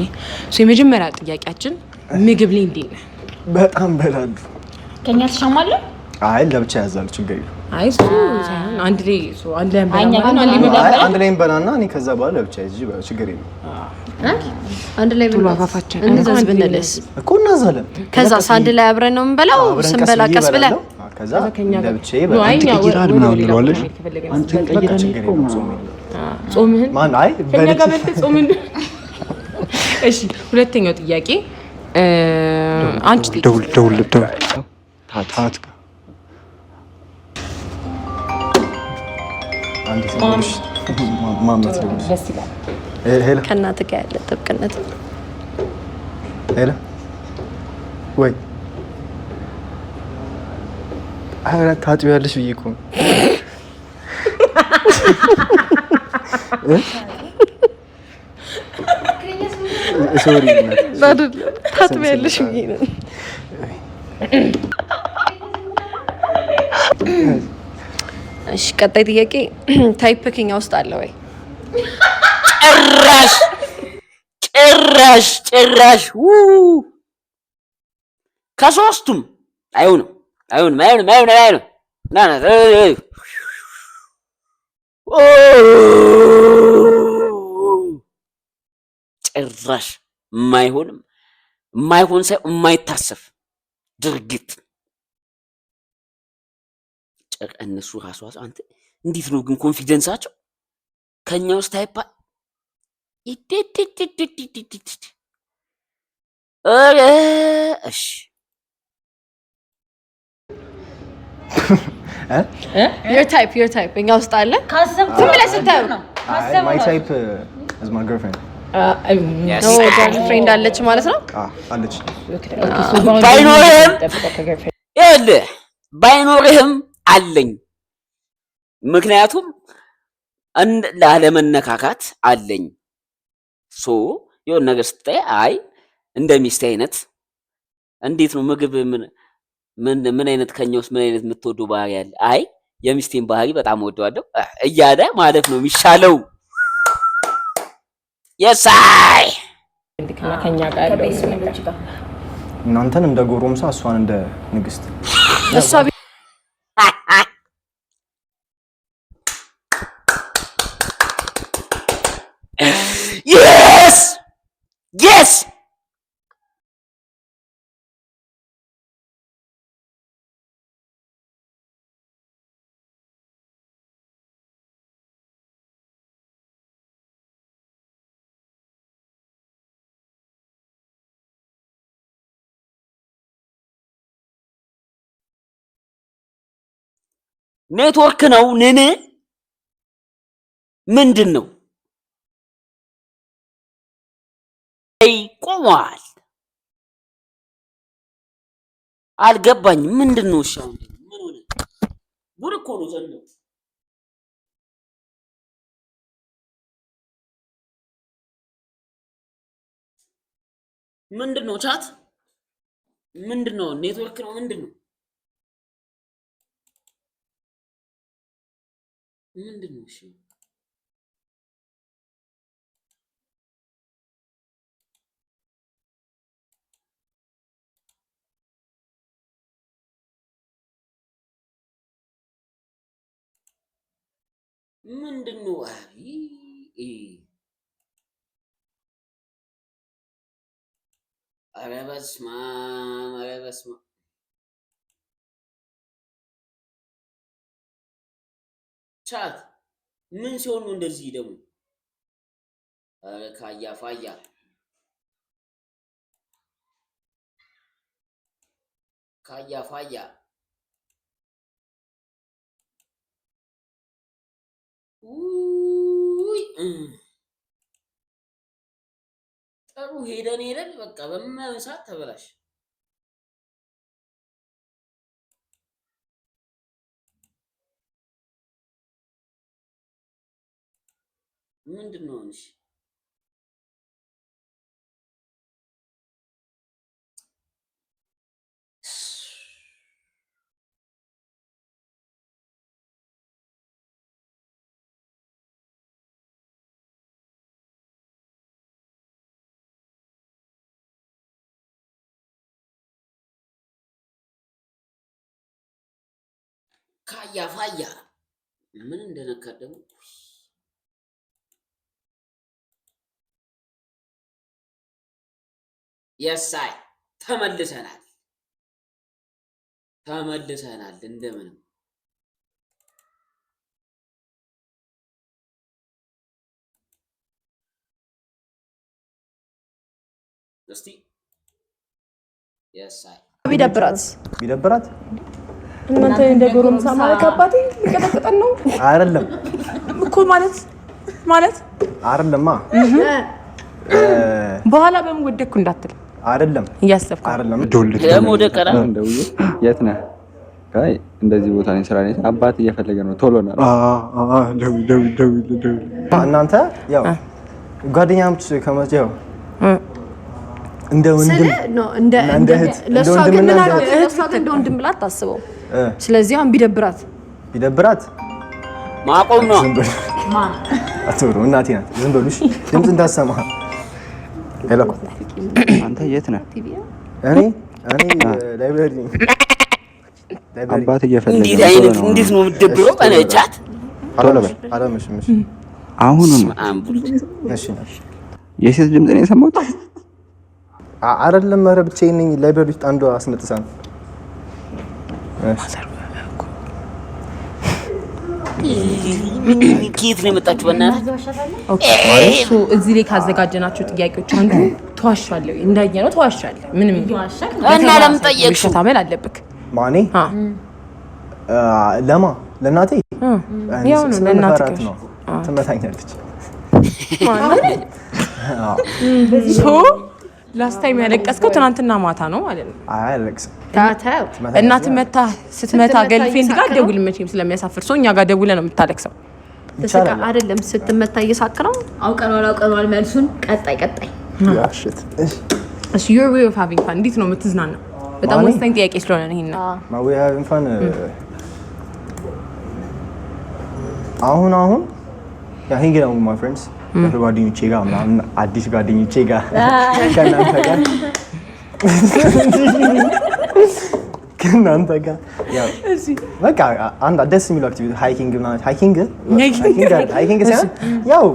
የመጀመሪያ ጥያቄያችን ምግብ ላይ እንዴት ነህ? በጣም በላሉ። ከኛ ተሻማለህ? አይ ለብቻ ያዛሉ ችግር የለም። አይ አንድ ላይ እንበላና እኔ ከዛ በኋላ ለብቻ ይዤ ችግር የለም። አንድ ላይ አፋፋችን እንደዛ ብንልስ እኮ እናዛለን። ከዛ አንድ ላይ አብረን ነው የምንበላው። ስንበላ ቀስ ብለን ከዛ ከኛ ጋር ለብቻ ይበላል። ይራል ምናምን እንለዋለን። ጾምህን ማን አይ ከኛ ጋር በልተህ ጾምን። እሺ ሁለተኛው ጥያቄ አንቺ ደውል ታት አንድ ትንሽ ማማት ነው። ደስ ይላል። ሄሎ ከእናትህ ጋር ያለ ጥብቅነት ሄሎ ወይ አረ ታጥቢያለሽ ብዬሽ እኮ ሶሪ ታጥቢያለሽ ብዬሽ ነው። እሺ ቀጣይ ጥያቄ ታይፕ ከኛ ውስጥ አለ ወይ? ጭራሽ ከሶስቱም አይሆንም። ና ጭራሽ የማይሆን ሳይሆን የማይታሰብ ድርጊት እነሱ ራሱ አንተ እንዴት ነው ግን ኮንፊደንሳቸው ከኛ ውስጥ ታይፓ እሺ your type እኛ ውስጥ አለ ዝም ብለህ ስታየው ነው my type is my girlfriend no girlfriend አለች ማለት ነው አለች ባይኖርህም አለኝ ምክንያቱም ላለመነካካት አለኝ ሶ የሆነ ነገር ስታይ አይ እንደ ሚስት አይነት እንዴት ነው ምግብ ምን አይነት ከኛ ውስጥ ምን አይነት የምትወደው ባህሪ አለ አይ የሚስቴን ባህሪ በጣም ወደዋለሁ እያለ ማለት ነው የሚሻለው የሳይ ከኛ ጋር እናንተን እንደ ጎረምሳ እሷን እንደ ንግስት እሷ yes ኔትወርክ ነው ምንድን ነው ቆሟል አልገባኝም ምንድን ነው እሺ አሁን ምን ሆነ ጉድ እኮ ነው ዘንድሮ ምንድን ነው ቻት ምንድን ነው ኔትወርክ ነው ምንድን ነው እሺ ምንድን ነው ኧረ በስመ አብ ቻት ምን ሲሆን ነው እንደዚህ ደግሞ ኧረ ካያፋያ ጥሩ ሄደን በቃ በማይሆን ሰዓት ተበላሽ ምንድን ነው እሺ ካያፋያ ምን እንደነካደሙ የሳይ ተመልሰናል እንደምንም እስቲ የሳይ ቢደብራት እናንተ እንደ ጎረምሳ ማለት አባቴ ሊቀጠቅጠን ነው አይደለም እኮ ማለት አይደለማ በኋላ በምን ወደኩ እንዳትል አይደለም እያሰብኩ አይደለም ደግሞ ደቀራ የት ነህ አይ እንደዚህ ቦታ ላይ ስራ ላይ አባት እየፈለገ ነው ቶሎ ነው ደውል እናንተ ያው ጓደኛሞች ከመቼው እንደ ወንድም ነው እንደ እህት ለሷ ግን ምን አለ እህት እንደ ወንድም ብላ ታስበው ስለዚህ አሁን ቢደብራት ማቆም ነው። ማን አትወሩ እናቴ ናት። ዝም በሉ እሺ። ድምፅ እንዳሰማ። ሄሎ አንተ የት ነህ? እኔ ላይብረሪ አባት እየፈለገ እንዴት ነው የምትደብረው? በነጫት አላመሽም። እሺ አሁንም እሺ የሴት ድምፅ ነው የሰማሁት። አይደለም ኧረ ብቻዬን ነኝ። ላይብረሪ ውስጥ አንዷ አስነጥሳ ነው። ኬት ነው የመጣችሁ? በእናትህ እዚህ ላይ ካዘጋጀናቸው ጥያቄዎች አንዱ ተዋሻለሁ። እንዳየነው ተዋሻለህ። ምንም እና ለምን ጠየቅሽ? ታመል አለብክ ማኔ ለማ ለእናቴ ያው ነው ለእናትህ ነው ትመታኛለች። ላስት ታይም ያለቀስከው ትናንትና ማታ ነው ማለት ነው? አይ አለቅስም። እናት መታ ስትመታ ገልፍሬንድ ጋር ደውል መቼም ስለሚያሳፍር ሰው እኛ ጋር ደውለህ ነው የምታለቅሰው። ተሰቃ አይደለም ስትመታ እየሳቅ ነው። አውቀናል መልሱን። ቀጣይ ያሽት እሺ your way of having fun እንዴት ነው የምትዝናናው? በጣም ወሳኝ ጥያቄ ስለሆነ ነው ይሄን። my way of having fun አሁን hanging out with my friends ጓደኞቼ ጋር ምናምን አዲስ ጓደኞቼ ጋር ከእናንተ ጋር ያው በቃ አንድ ደስ የሚሉ አክቲቪቲ ሃይኪንግ ሳይሆን ያው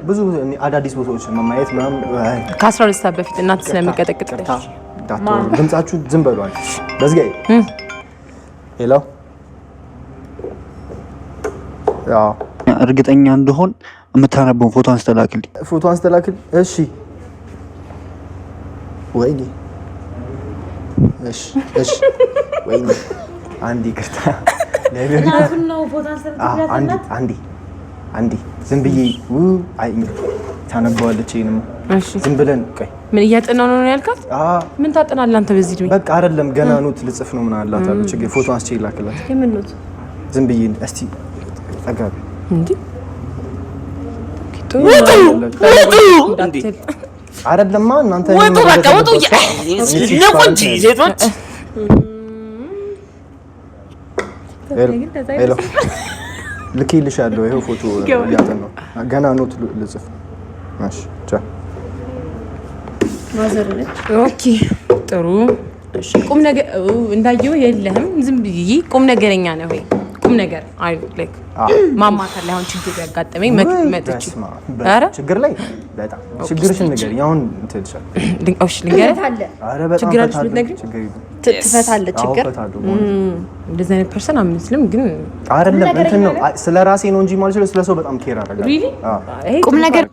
ብዙ አዳዲስ ቦታዎችን ማየት ምናምን ከ12 ሰዓት በፊት እናት ስለምቀጠቅጥልሽ ድምጻችሁ ዝም በሏል። በዝጋይ ሄሎ ያው እርግጠኛ እንደሆን የምታነበውን ፎቶ አንስተላክል። እሺ ወይኔ እሺ ወይኔ አንዴ ይቅርታ አንዴ ዝም ብዬ ታነበዋለች። ይሄንም ዝም ብለን ቆይ ምን እያጠናው ነው ያልካት? ምን ታጠናለህ አንተ በዚህ ድሜ? በቃ አይደለም ገና ኖት ልጽፍ ነው ምን አላት አለ ችግር ፎቶ አንስቼ ይላክላት። የምን ኖት? ዝም ብዬ እስቲ ጠጋቢ እንዴ አይደለማ እናንተ ወጡ በቃ ወጡ ለቆንጂ ሴቶች ሄሎ ልኬልሻለሁ። ይሄው ፎቶ እያጠን ነው ገና ኖት ልጽፍ። እሺ ቻው ኦኬ ጥሩ እሺ ቁም ነገር እንዳየው የለህም ዝም ብዬ ቁም ነገረኛ ነው ወይ ቁም ነገር አይ ላይክ ማማከር ላይ አሁን ችግር ያጋጠመኝ መጥቼ አረ ችግር ላይ በጣም ችግርሽን ንገሪኝ። አሁን እንትልሻል ድንቃውሽ ልንገርህ አረ በጣም ችግር አለሽ ልትነግሪኝ ትፈታለህ ችግር እንደዚህ አይነት ፐርሰን አምስልም ግን አይደለም እንትን ነው ስለ ራሴ ነው እንጂ ማለት ነው ስለ ሰው በጣም ኬር አደርጋለሁ። ቁም ነገር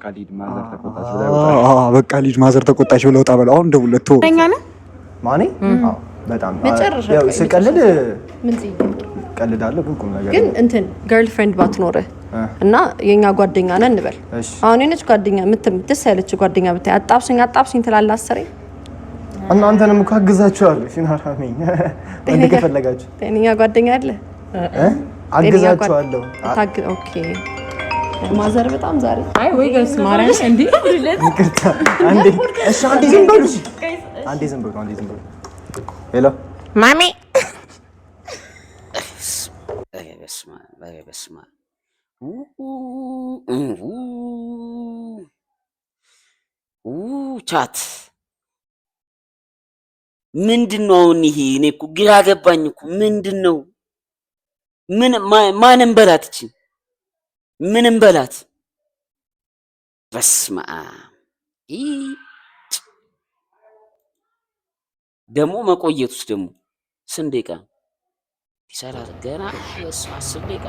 በቃ ልጅ ማዘር ተቆጣች ብለው ወጣ በለው። አሁን ደውለህ ተው ማኔ አዎ በጣም ያው ስቀልድ ምን ቀልዳለሁ ግን ቁም ነገር ግን እንትን ገርልፍሬንድ ባትኖርህ እና የኛ ጓደኛ ነን እንበል። አሁን እኔች ጓደኛ ደስ ያለች ጓደኛ ብታይ አጣብሲኝ ትላለህ አስሬ። እናንተንም እኮ አግዛችኋለሁ ሲናራሚኝ እንደ ከፈለጋችሁ ጤነኛ ጓደኛ አለ አግዛችኋለሁ። ኦኬ ማዘር በጣም ዛሬ አይ ወይ ጋይስ ማርያም እንዴ ይቅርታ አንዴ እሺ አንዴ ዝም በሉ ሄሎ ማሚ በስማ ቻት ምንድን ነው አሁን ይሄ? እኔ እኮ ግራ ገባኝ እኮ ምንድን ነው? ማንም በላት እቺ ምንም በላት። በስማ ደግሞ መቆየቱስ ደግሞ ስንት ደቂቃ ይሰራል? ገና 10 ደቂቃ።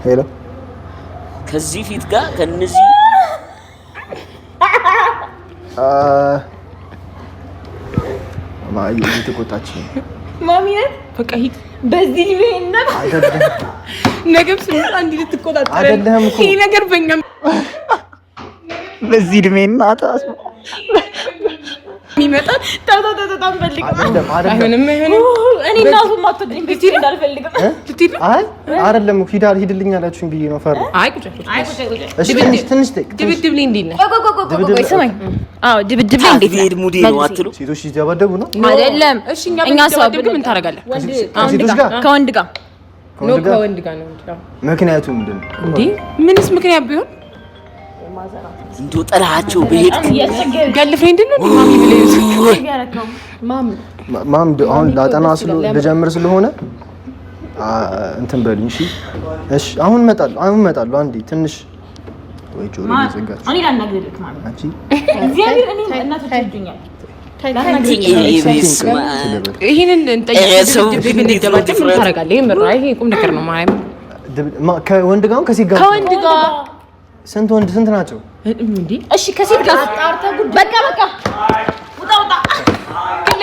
ሄሎ ከዚህ ፊት ጋር ከነዚህ ማይ እየተቆጣች ነው ማሚ በቃ ሂድ በዚህ ሊበይና ነገም ስንት አንድ ልትቆጣጠር አይደለም እኮ ይሄ ነገር በእኛ በዚህ እድሜና ታስቦ የሚመጣ ታታታታም ፈልገው አይሆንም እኔ እናቱ ማጥተኝ ቢቲ እንዳልፈልግም ልትይ አይ አይደለም ሂድልኝ አላችሁኝ ብዬ ነው ፈር አይ ቁጭ እሺ ትንሽ ድብድብ ላይ እንዴት ነህ? ቆይ ስማኝ። አዎ ድብድብ ላይ እንዴት ነህ? ሙዲ ነው አትሉ ሴቶች ሲደባደቡ ነው አይደለም። እሺ እኛ ሰው ምን ታረጋለህ? ሴቶች ጋር ከወንድ ጋር ከወንድ ጋር ነው እንዴ? ምክንያቱ ምንድን ነው እንዴ? ምንስ ምክንያት ቢሆን እንዲሁ ጥላቸው በሄድክ ገል ፍሬንድ ነው ማሚ ብለሽ ማም አሁን ላጠና ልጀምር ስለሆነ እንትን በልኝ። እሺ አሁን እመጣለሁ አንዴ ትንሽ ወይ ጆሮ ይዘጋች እኔ ላናግርልክ ማለት አንቺ እግዚአብሔር እኔ እናቶች ይዱኛል ይሄንን እንደባደብ ምን ታረጋለህ? ምራ ይሄ ቁም ነገር ነው ማለት ከወንድ ጋር ከሴት ጋር ከወንድ ጋር ስንት ናቸው እንዴ? እሺ ከሴት ጋር በቃ ውጣ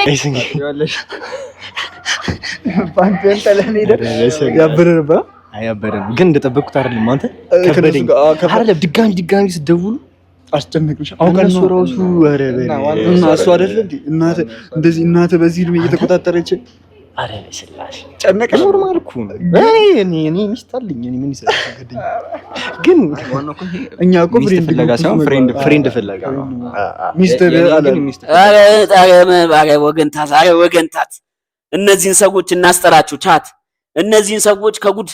አይሰንጊ ያለሽ ባንተን ተለኔ ያበረረባ አያበረም ግን እንደጠበቅኩት አይደለም። አንተ ከበደኝ አይደለም ድጋሚ ስትደውሉ አስጨነቅሽ። አውቀን ነው ራሱ እና እሱ አይደለ እንዴ እናተ በዚህ እድሜ እየተቆጣጠረች አረ ስላሽ ጨነቀሽ። ኖርማል እኮ ነው። እኔ ሚስት አለኝ። እኔ ምን ይሰራል ግን እኛ እኮ ፍሬንድ ፍለጋ ነው። ሚስት አለ አረ ወገንታት እነዚህን ሰዎች እናስጠራችሁ። ቻት እነዚህን ሰዎች ከጉድ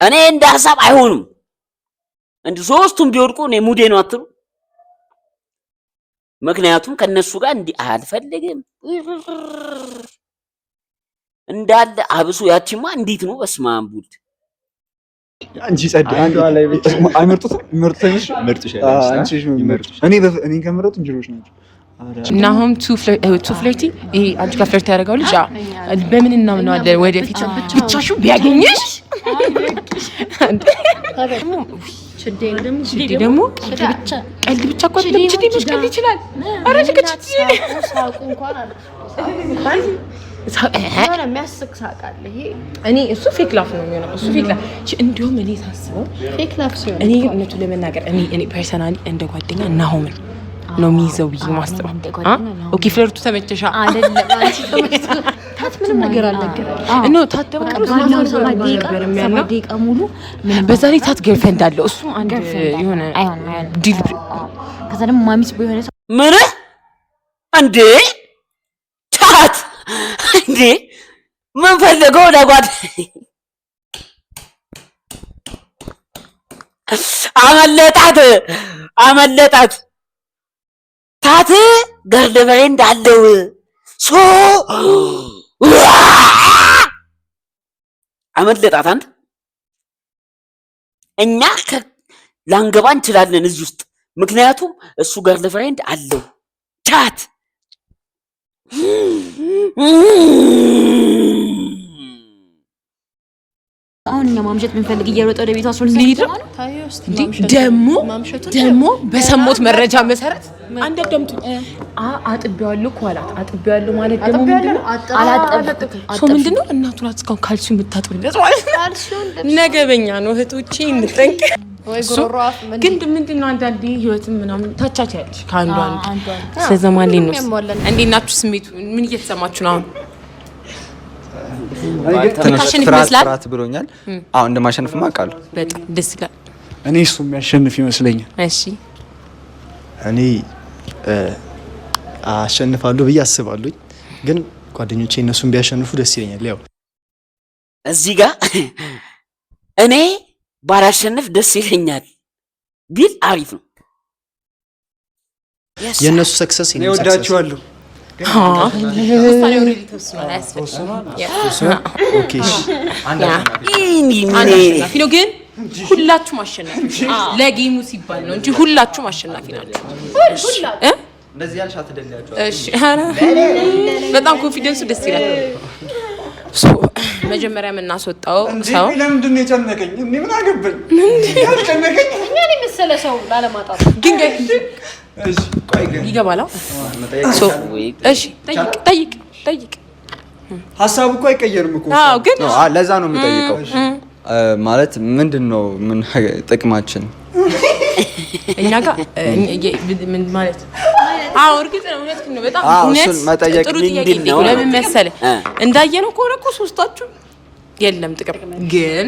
እኔ እንደ ሐሳብ አይሆኑም። እንዴ ሶስቱም ቢወድቁ እኔ ሙዴ ነው አትሉ? ምክንያቱም ከነሱ ጋር እንዲህ አልፈልግም እንዳለ አብሱ ያቺማ እንዴት ነው በስማም ቡልት አንቺ ጸድ አንዱ ላይ አይመርጡሽ እኔ ከመረጡ እንጅሮች ናቸው። እና አሁን ቱ ፍለርቲ ይሄ አንቺ ጋር ፍለርት ያደርጋው ልጅ በምን እናምነዋለን? ወደፊት ብቻሽው ቢያገኝሽ ደግሞ ቀልድ ብቻ እኮ አይደለም። ችዲ መስቀል ይችላል። ኧረ ጭቅጭቅ ሳቁ እንኳን አለ የሚያስቅ ሳቅ አለ። ይሄ እኔ እሱ ፌክ ላፍ ነው የሚሆነው። እሱ ፌክ ላፍ እንዲሁም እኔ ሳስበው ፌክ ላፍ ሲሆን እኔ እውነቱን ለመናገር እኔ ፐርሰናሊ እንደ ጓደኛ ናሆምን ነው የሚይዘው ብዬ ማስበው። ኦኬ ፍለርቱ ተመቸሻ አይደለም? አንቺ ታት ምንም ነገር አልነገረም። እኖ ታት ደግሞ ደቂቃ ሙሉ በዛ ላይ ታት ገርልፍሬንድ አለው እሱ አንድ የሆነ ዲል ከዛ ደግሞ ማሚስ በሆነ ምን እንዴ ታት እንዴ ምን ፈልገው ለጓድ አመለጣት ታት ገርልፍሬንድ አለው ሶ አመለጣት። አንተ እኛ ላንገባ እንችላለን እዚህ ውስጥ ምክንያቱም እሱ ገርልፍሬንድ አለው ቻት አሁን እኛ ማምሸት ብንፈልግ እየሮጠ ወደ ቤቷ አስሮን ሊሄድ ነው። ደግሞ በሰሞት መረጃ መሰረት አንድ ደምቱ አጥቤዋለሁ እኮ አላት። አጥቤዋለሁ ማለት ደግሞ ምንድነው? ምንድነው? እናቱ ናት እስካሁን ካልሲው የምታጥብለት ማለት ነው። ነገበኛ ነው እህቶቼ እንጠንቅ። ግን ምንድነው አንዳንዴ ህይወትን ምናምን ታቻቻለሽ ከአንዱ አንዱ ስለዘማሌ ነው። እንዴት ናችሁ? ስሜቱ ምን እየተሰማችሁ ነው አሁን? ፍራት ብሎኛል። አሁን እንደማሸንፍማ አውቃለሁ። በጣም ደስ ይላል። እኔ እሱ የሚያሸንፍ ይመስለኛል። እሺ እኔ አሸንፋለሁ ብዬ አስባለሁ። ግን ጓደኞቼ እነሱን ቢያሸንፉ ደስ ይለኛል። ያው እዚህ ጋር እኔ ባላሸንፍ ደስ ይለኛል ቢል አሪፍ ነው። የእነሱ ሰክሰስ እኔ ወዳችኋለሁ። ግን ሁላችሁም አሸናፊ ለጌሙ ሲባል ነው እንጂ ሁላችሁም አሸናፊ ናችሁ። እንደዚህ ያልሽ አትደልያችሁ። እሺ በጣም ኮንፊደንሱ ደስ ይላል። መጀመሪያ የምናስወጣው ሰው ለምንድን ነው የጨነቀኝ? እኔ ምን አገባኝ? ያልጨነቀኝ እኛን የመሰለ ሰው ላለማጣት ግን ይገባል። እሺ ጠይቅ። ሀሳቡ እኮ አይቀየርም እኮ። አዎ ግን ለዛ ነው የምጠይቀው። ማለት ምንድነው ምን ጥቅማችን እኛ ጋር ምን ማለት? አዎ እርግጥ ነው እውነት ነው። በጣም እውነት ጥሩ ጥያቄ ነው። ለምን መሰለህ እንዳየነው ከሆነ እኮ ሶስታችሁ የለም ጥቅም ግን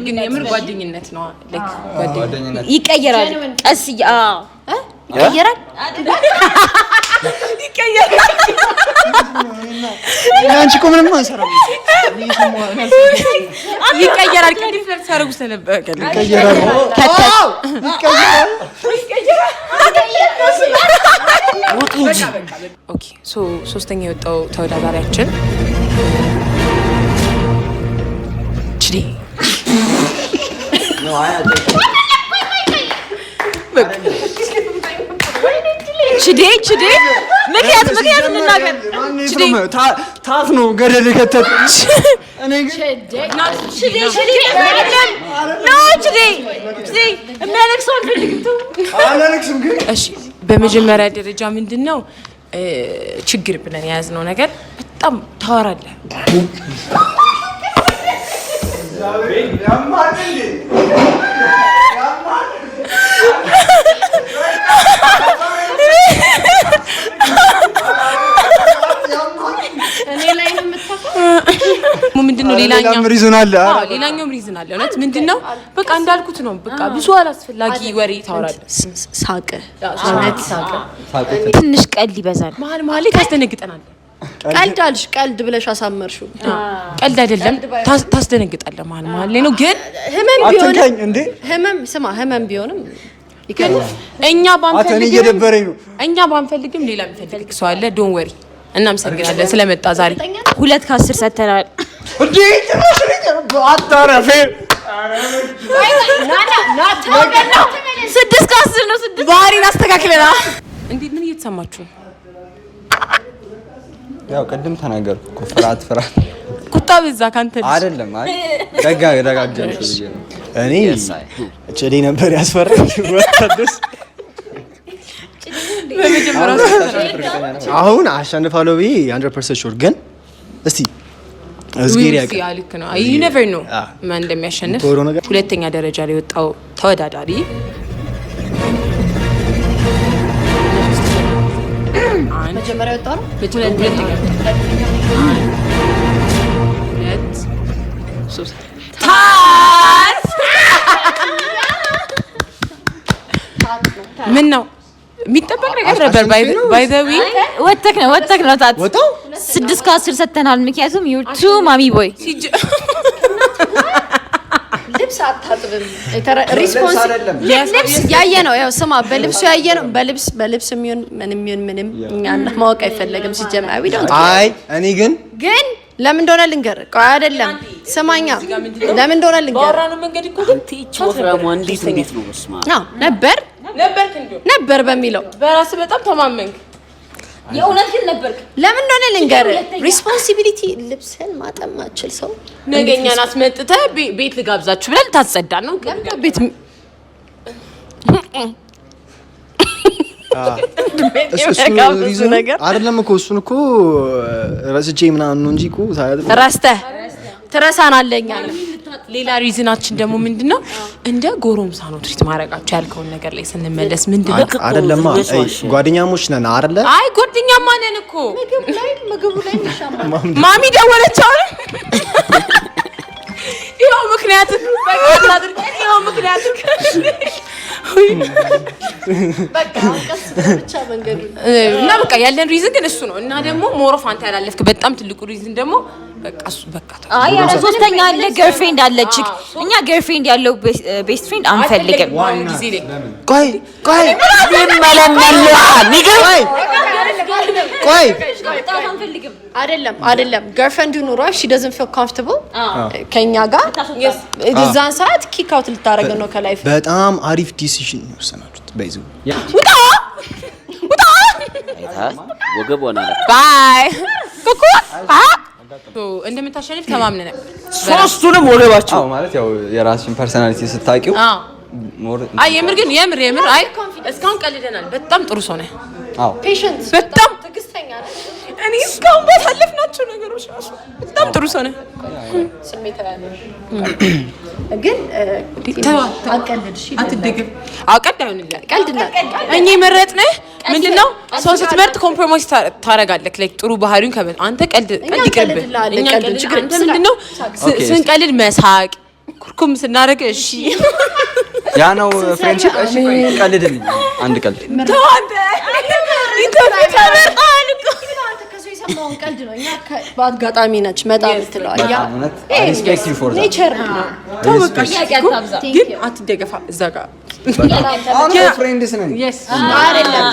ግን የምር ጓደኝነት ነው። ጓደኝነት ይቀየራል። ቀስ ይቀየራል። ይቀየራል። አንቺ እኮ ምንም አንሰራም። ይቀየራል። ከዲፍረንስ አረጉ ስለነበረ ይቀየራል። ኦኬ ሶ ሶስተኛ የወጣው ተወዳዳሪያችን ችዲ ችዲ ምክንያት እንናገር። ታፍ ነው ገደል የከተት እኔ ግን ችዲ የሚያለቅሰው አላለቅስም። ግን እሺ በመጀመሪያ ደረጃ ምንድነው ችግር ብለን የያዝነው ነገር በጣም ታወራለህ። ምንድነው ሌላኛው ሪዝን አለ። ሌላኛው ሪዝን አለ። እውነት ምንድነው በቃ እንዳልኩት ነው። በቃ ብዙ አላስፈላጊ ወሬ ታወራለህ። ሳቅ ትንሽ ቀልድ ይበዛል። መሀል ላይ ታስደነግጠናለህ። ቀልድ አልሽ፣ ቀልድ ብለሽ አሳመርሽው። ቀልድ አይደለም፣ ታስደነግጣለህ። መሀል ላይ ነው። ግን ህመም ቢሆንም ህመም ቢሆንም እኛ ባንፈልግም ሌላ የሚፈልግ ሰው አለ። ዶን ወሪ። እናመሰግናለን ስለመጣ ዛሬ 2 ከ10 ሰጥተናል። እንዴ አታረፈ 6 ከ10 ነው። 6 ባህሪን አስተካክለናል። እንዴት ምን እየተሰማችሁ? ያው ቅድም ተናገርኩ እኮ ፍርሃት ቁጣ በዛ ካንተ አይደለም። አይ ደጋግጀን እኔ ቸዴ ነበር ያስፈራኝ። ወጣደስ አሁን አሸንፋለሁ ብዬ 100% ሹር። ግን እስቲ እዝጌር ያውቃል። ልክ ነው። you never know ማን እንደሚያሸንፍ። ሁለተኛ ደረጃ ላይ የወጣው ተወዳዳሪ መጀመሪያ ወጣው ነው። ምን ነው የሚጠበቅ ነገር ነበር። ባይ ዘ ዌይ ወተክ ነው ታት 6 ከ10 ሰጥተናል። ምክንያቱም you too mommy boy ልብስ አታጥብም። ልብስ ያየ ነው። ያው ስማ፣ በልብሱ ያየ ነው። በልብስ ምንም እኛ ማወቅ አይፈለግም ሲጀመር። አይ እኔ ግን ለምን እንደሆነ ልንገርህ። ቆይ አይደለም ስማኛ፣ ለምን እንደሆነ ልንገርህ። ባወራነው መንገድ እኮ ወፍራሙ እንዴት ነው? በስማ ነበር በሚለው በራስህ በጣም ተማመንክ። የእውነት ግን ነበርክ። ለምን እንደሆነ ልንገርህ። ሪስፖንሲቢሊቲ ልብስን ማጠብ ማችል ሰው ነገኛን አስመጥተህ ቤት ልጋብዛችሁ ብለን ታጸዳ ነው። ቤት እሱ ነገር አይደለም እኮ። እሱን እኮ ረስቼ ምናምን ነው እንጂ እኮ ረስተህ ትረሳናለህ። እኛ ሌላ ሪዝናችን ደግሞ ምንድነው? እንደ ጎረምሳ ነው ትሪት ማድረጋቸው ያልከውን ነገር ላይ ስንመለስ ምንድነው? አይደለም ጓደኛሞች ነን አይደለ? አይ ጓደኛማ ነን እኮ። ምግቡ ላይ ይሻማ ማሚ ደወለች አሁን። ይኸው ምክንያት በቃ አድርገን ይኸው ምክንያት በቃ ቀስ ብቻ መንገዱ እና በቃ ያለን ሪዝን ግን እሱ ነው። እና ደግሞ ሞሮፍ አንተ ያላለፍክ በጣም ትልቁ ሪዝን ደግሞ በቃ እሱ በቃ አይ ያለ ሶስተኛ አለ ገርፍሬንድ አለች። እኛ ገርፍሬንድ ያለው ቤስት ፍሬንድ አንፈልግም። ጊዜ ላይ ቆይ አይደለም ገርፍሬንድ ኑሮ she doesn't feel comfortable ከኛ ጋር እዛን ሰዓት ኪክ አውት ልታረገ ነው ከላይፍ። በጣም አሪፍ ዲሲዥን ወሰናችሁት። በይዙ ውጣ ወገቧና ባይ ኩኩ እንደምታሸንፍ ተማምነን ሶስቱንም ወገባቸው ማለት ያው የራስሽን ፐርሰናሊቲ ስታቂው አይ የምር ግን የምር አይ እስካሁን ቀልደናል። በጣም ጥሩ ሰው ነህ። አዎ ፔሸንት በጣም ትዕግስተኛ ነህ። እኔ እስካሁን ባሳለፍናቸው ነገሮች ራሱ በጣም ጥሩ ሰው ነህ። ስሜታዊ ነህ ግን አቀልድሽ አትደግም። ቀልድ አይሆንልህ። እኛ የመረጥንህ ምንድነው? ሰው ስትመርጥ ኮምፕሮማይዝ ታረጋለህ። ላይክ ጥሩ ባህሪውን አንተ ቀልድ ይቅርብህ። እኛ ቀልድ ምንድነው? ስንቀልድ መሳቅ ኩርኩም ስናደርግ እሺ ያ ነው ፍሬንድሺፕ። እሺ ቀልድልኝ አንድ ቀልድ የሰማውን ቀልድ ነው። እኛ በአጋጣሚ ነች መጣ ብትለው ያ ሪስፔክት ዩ ፎር ዛት ኔቸር ነው። ግን አትደገፋ እዛ ጋር አሁን ፍሬንድስ ነን። yes አይደለም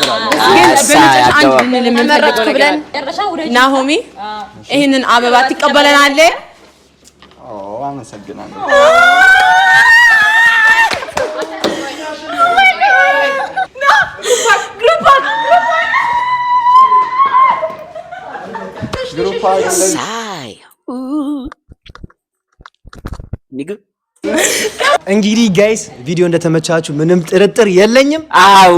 ግን በመጨረሻ አንድ ምን ለምንፈልገው ነገር ናሆሚ ይሄንን አበባ ትቀበለናለህ? አመሰግናለሁ። እንግዲህ ጋይስ ቪዲዮ እንደተመቻችሁ ምንም ጥርጥር የለኝም።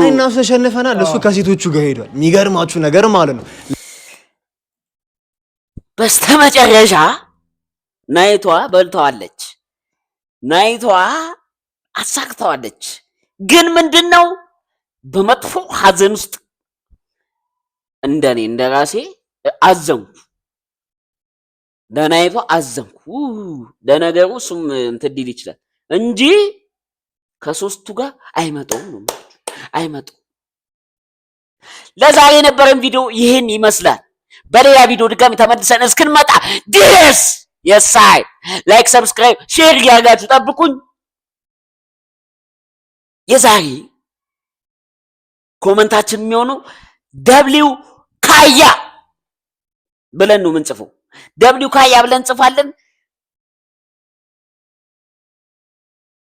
እና ተሸንፈናል። እሱ ከሴቶቹ ጋር ሄዷል። የሚገርማችሁ ነገር ማለት ነው በስተመጨረሻ ናይቷ በልተዋለች፣ ናይቷ አሳክተዋለች። ግን ምንድነው በመጥፎ ሀዘን ውስጥ እንደኔ እንደራሴ አዘንኩ፣ ለናይቷ አዘንኩ። ለነገሩ እሱም እንትን ሊል ይችላል እንጂ ከሶስቱ ጋር አይመጣውም ነው አይመጣው። ለዛሬ የነበረን ቪዲዮ ይህን ይመስላል። በሌላ ቪዲዮ ድጋሚ ተመልሰን እስክንመጣ ድረስ የሳይ ላይክ፣ ሰብስክራይብ፣ ሼር ያርጋችሁ ጠብቁኝ። የዛሬ ኮሜንታችን የሚሆነው ደብሊው ካያ ብለን ነው የምንጽፈው። ደብሊው ካያ ብለን እንጽፋለን።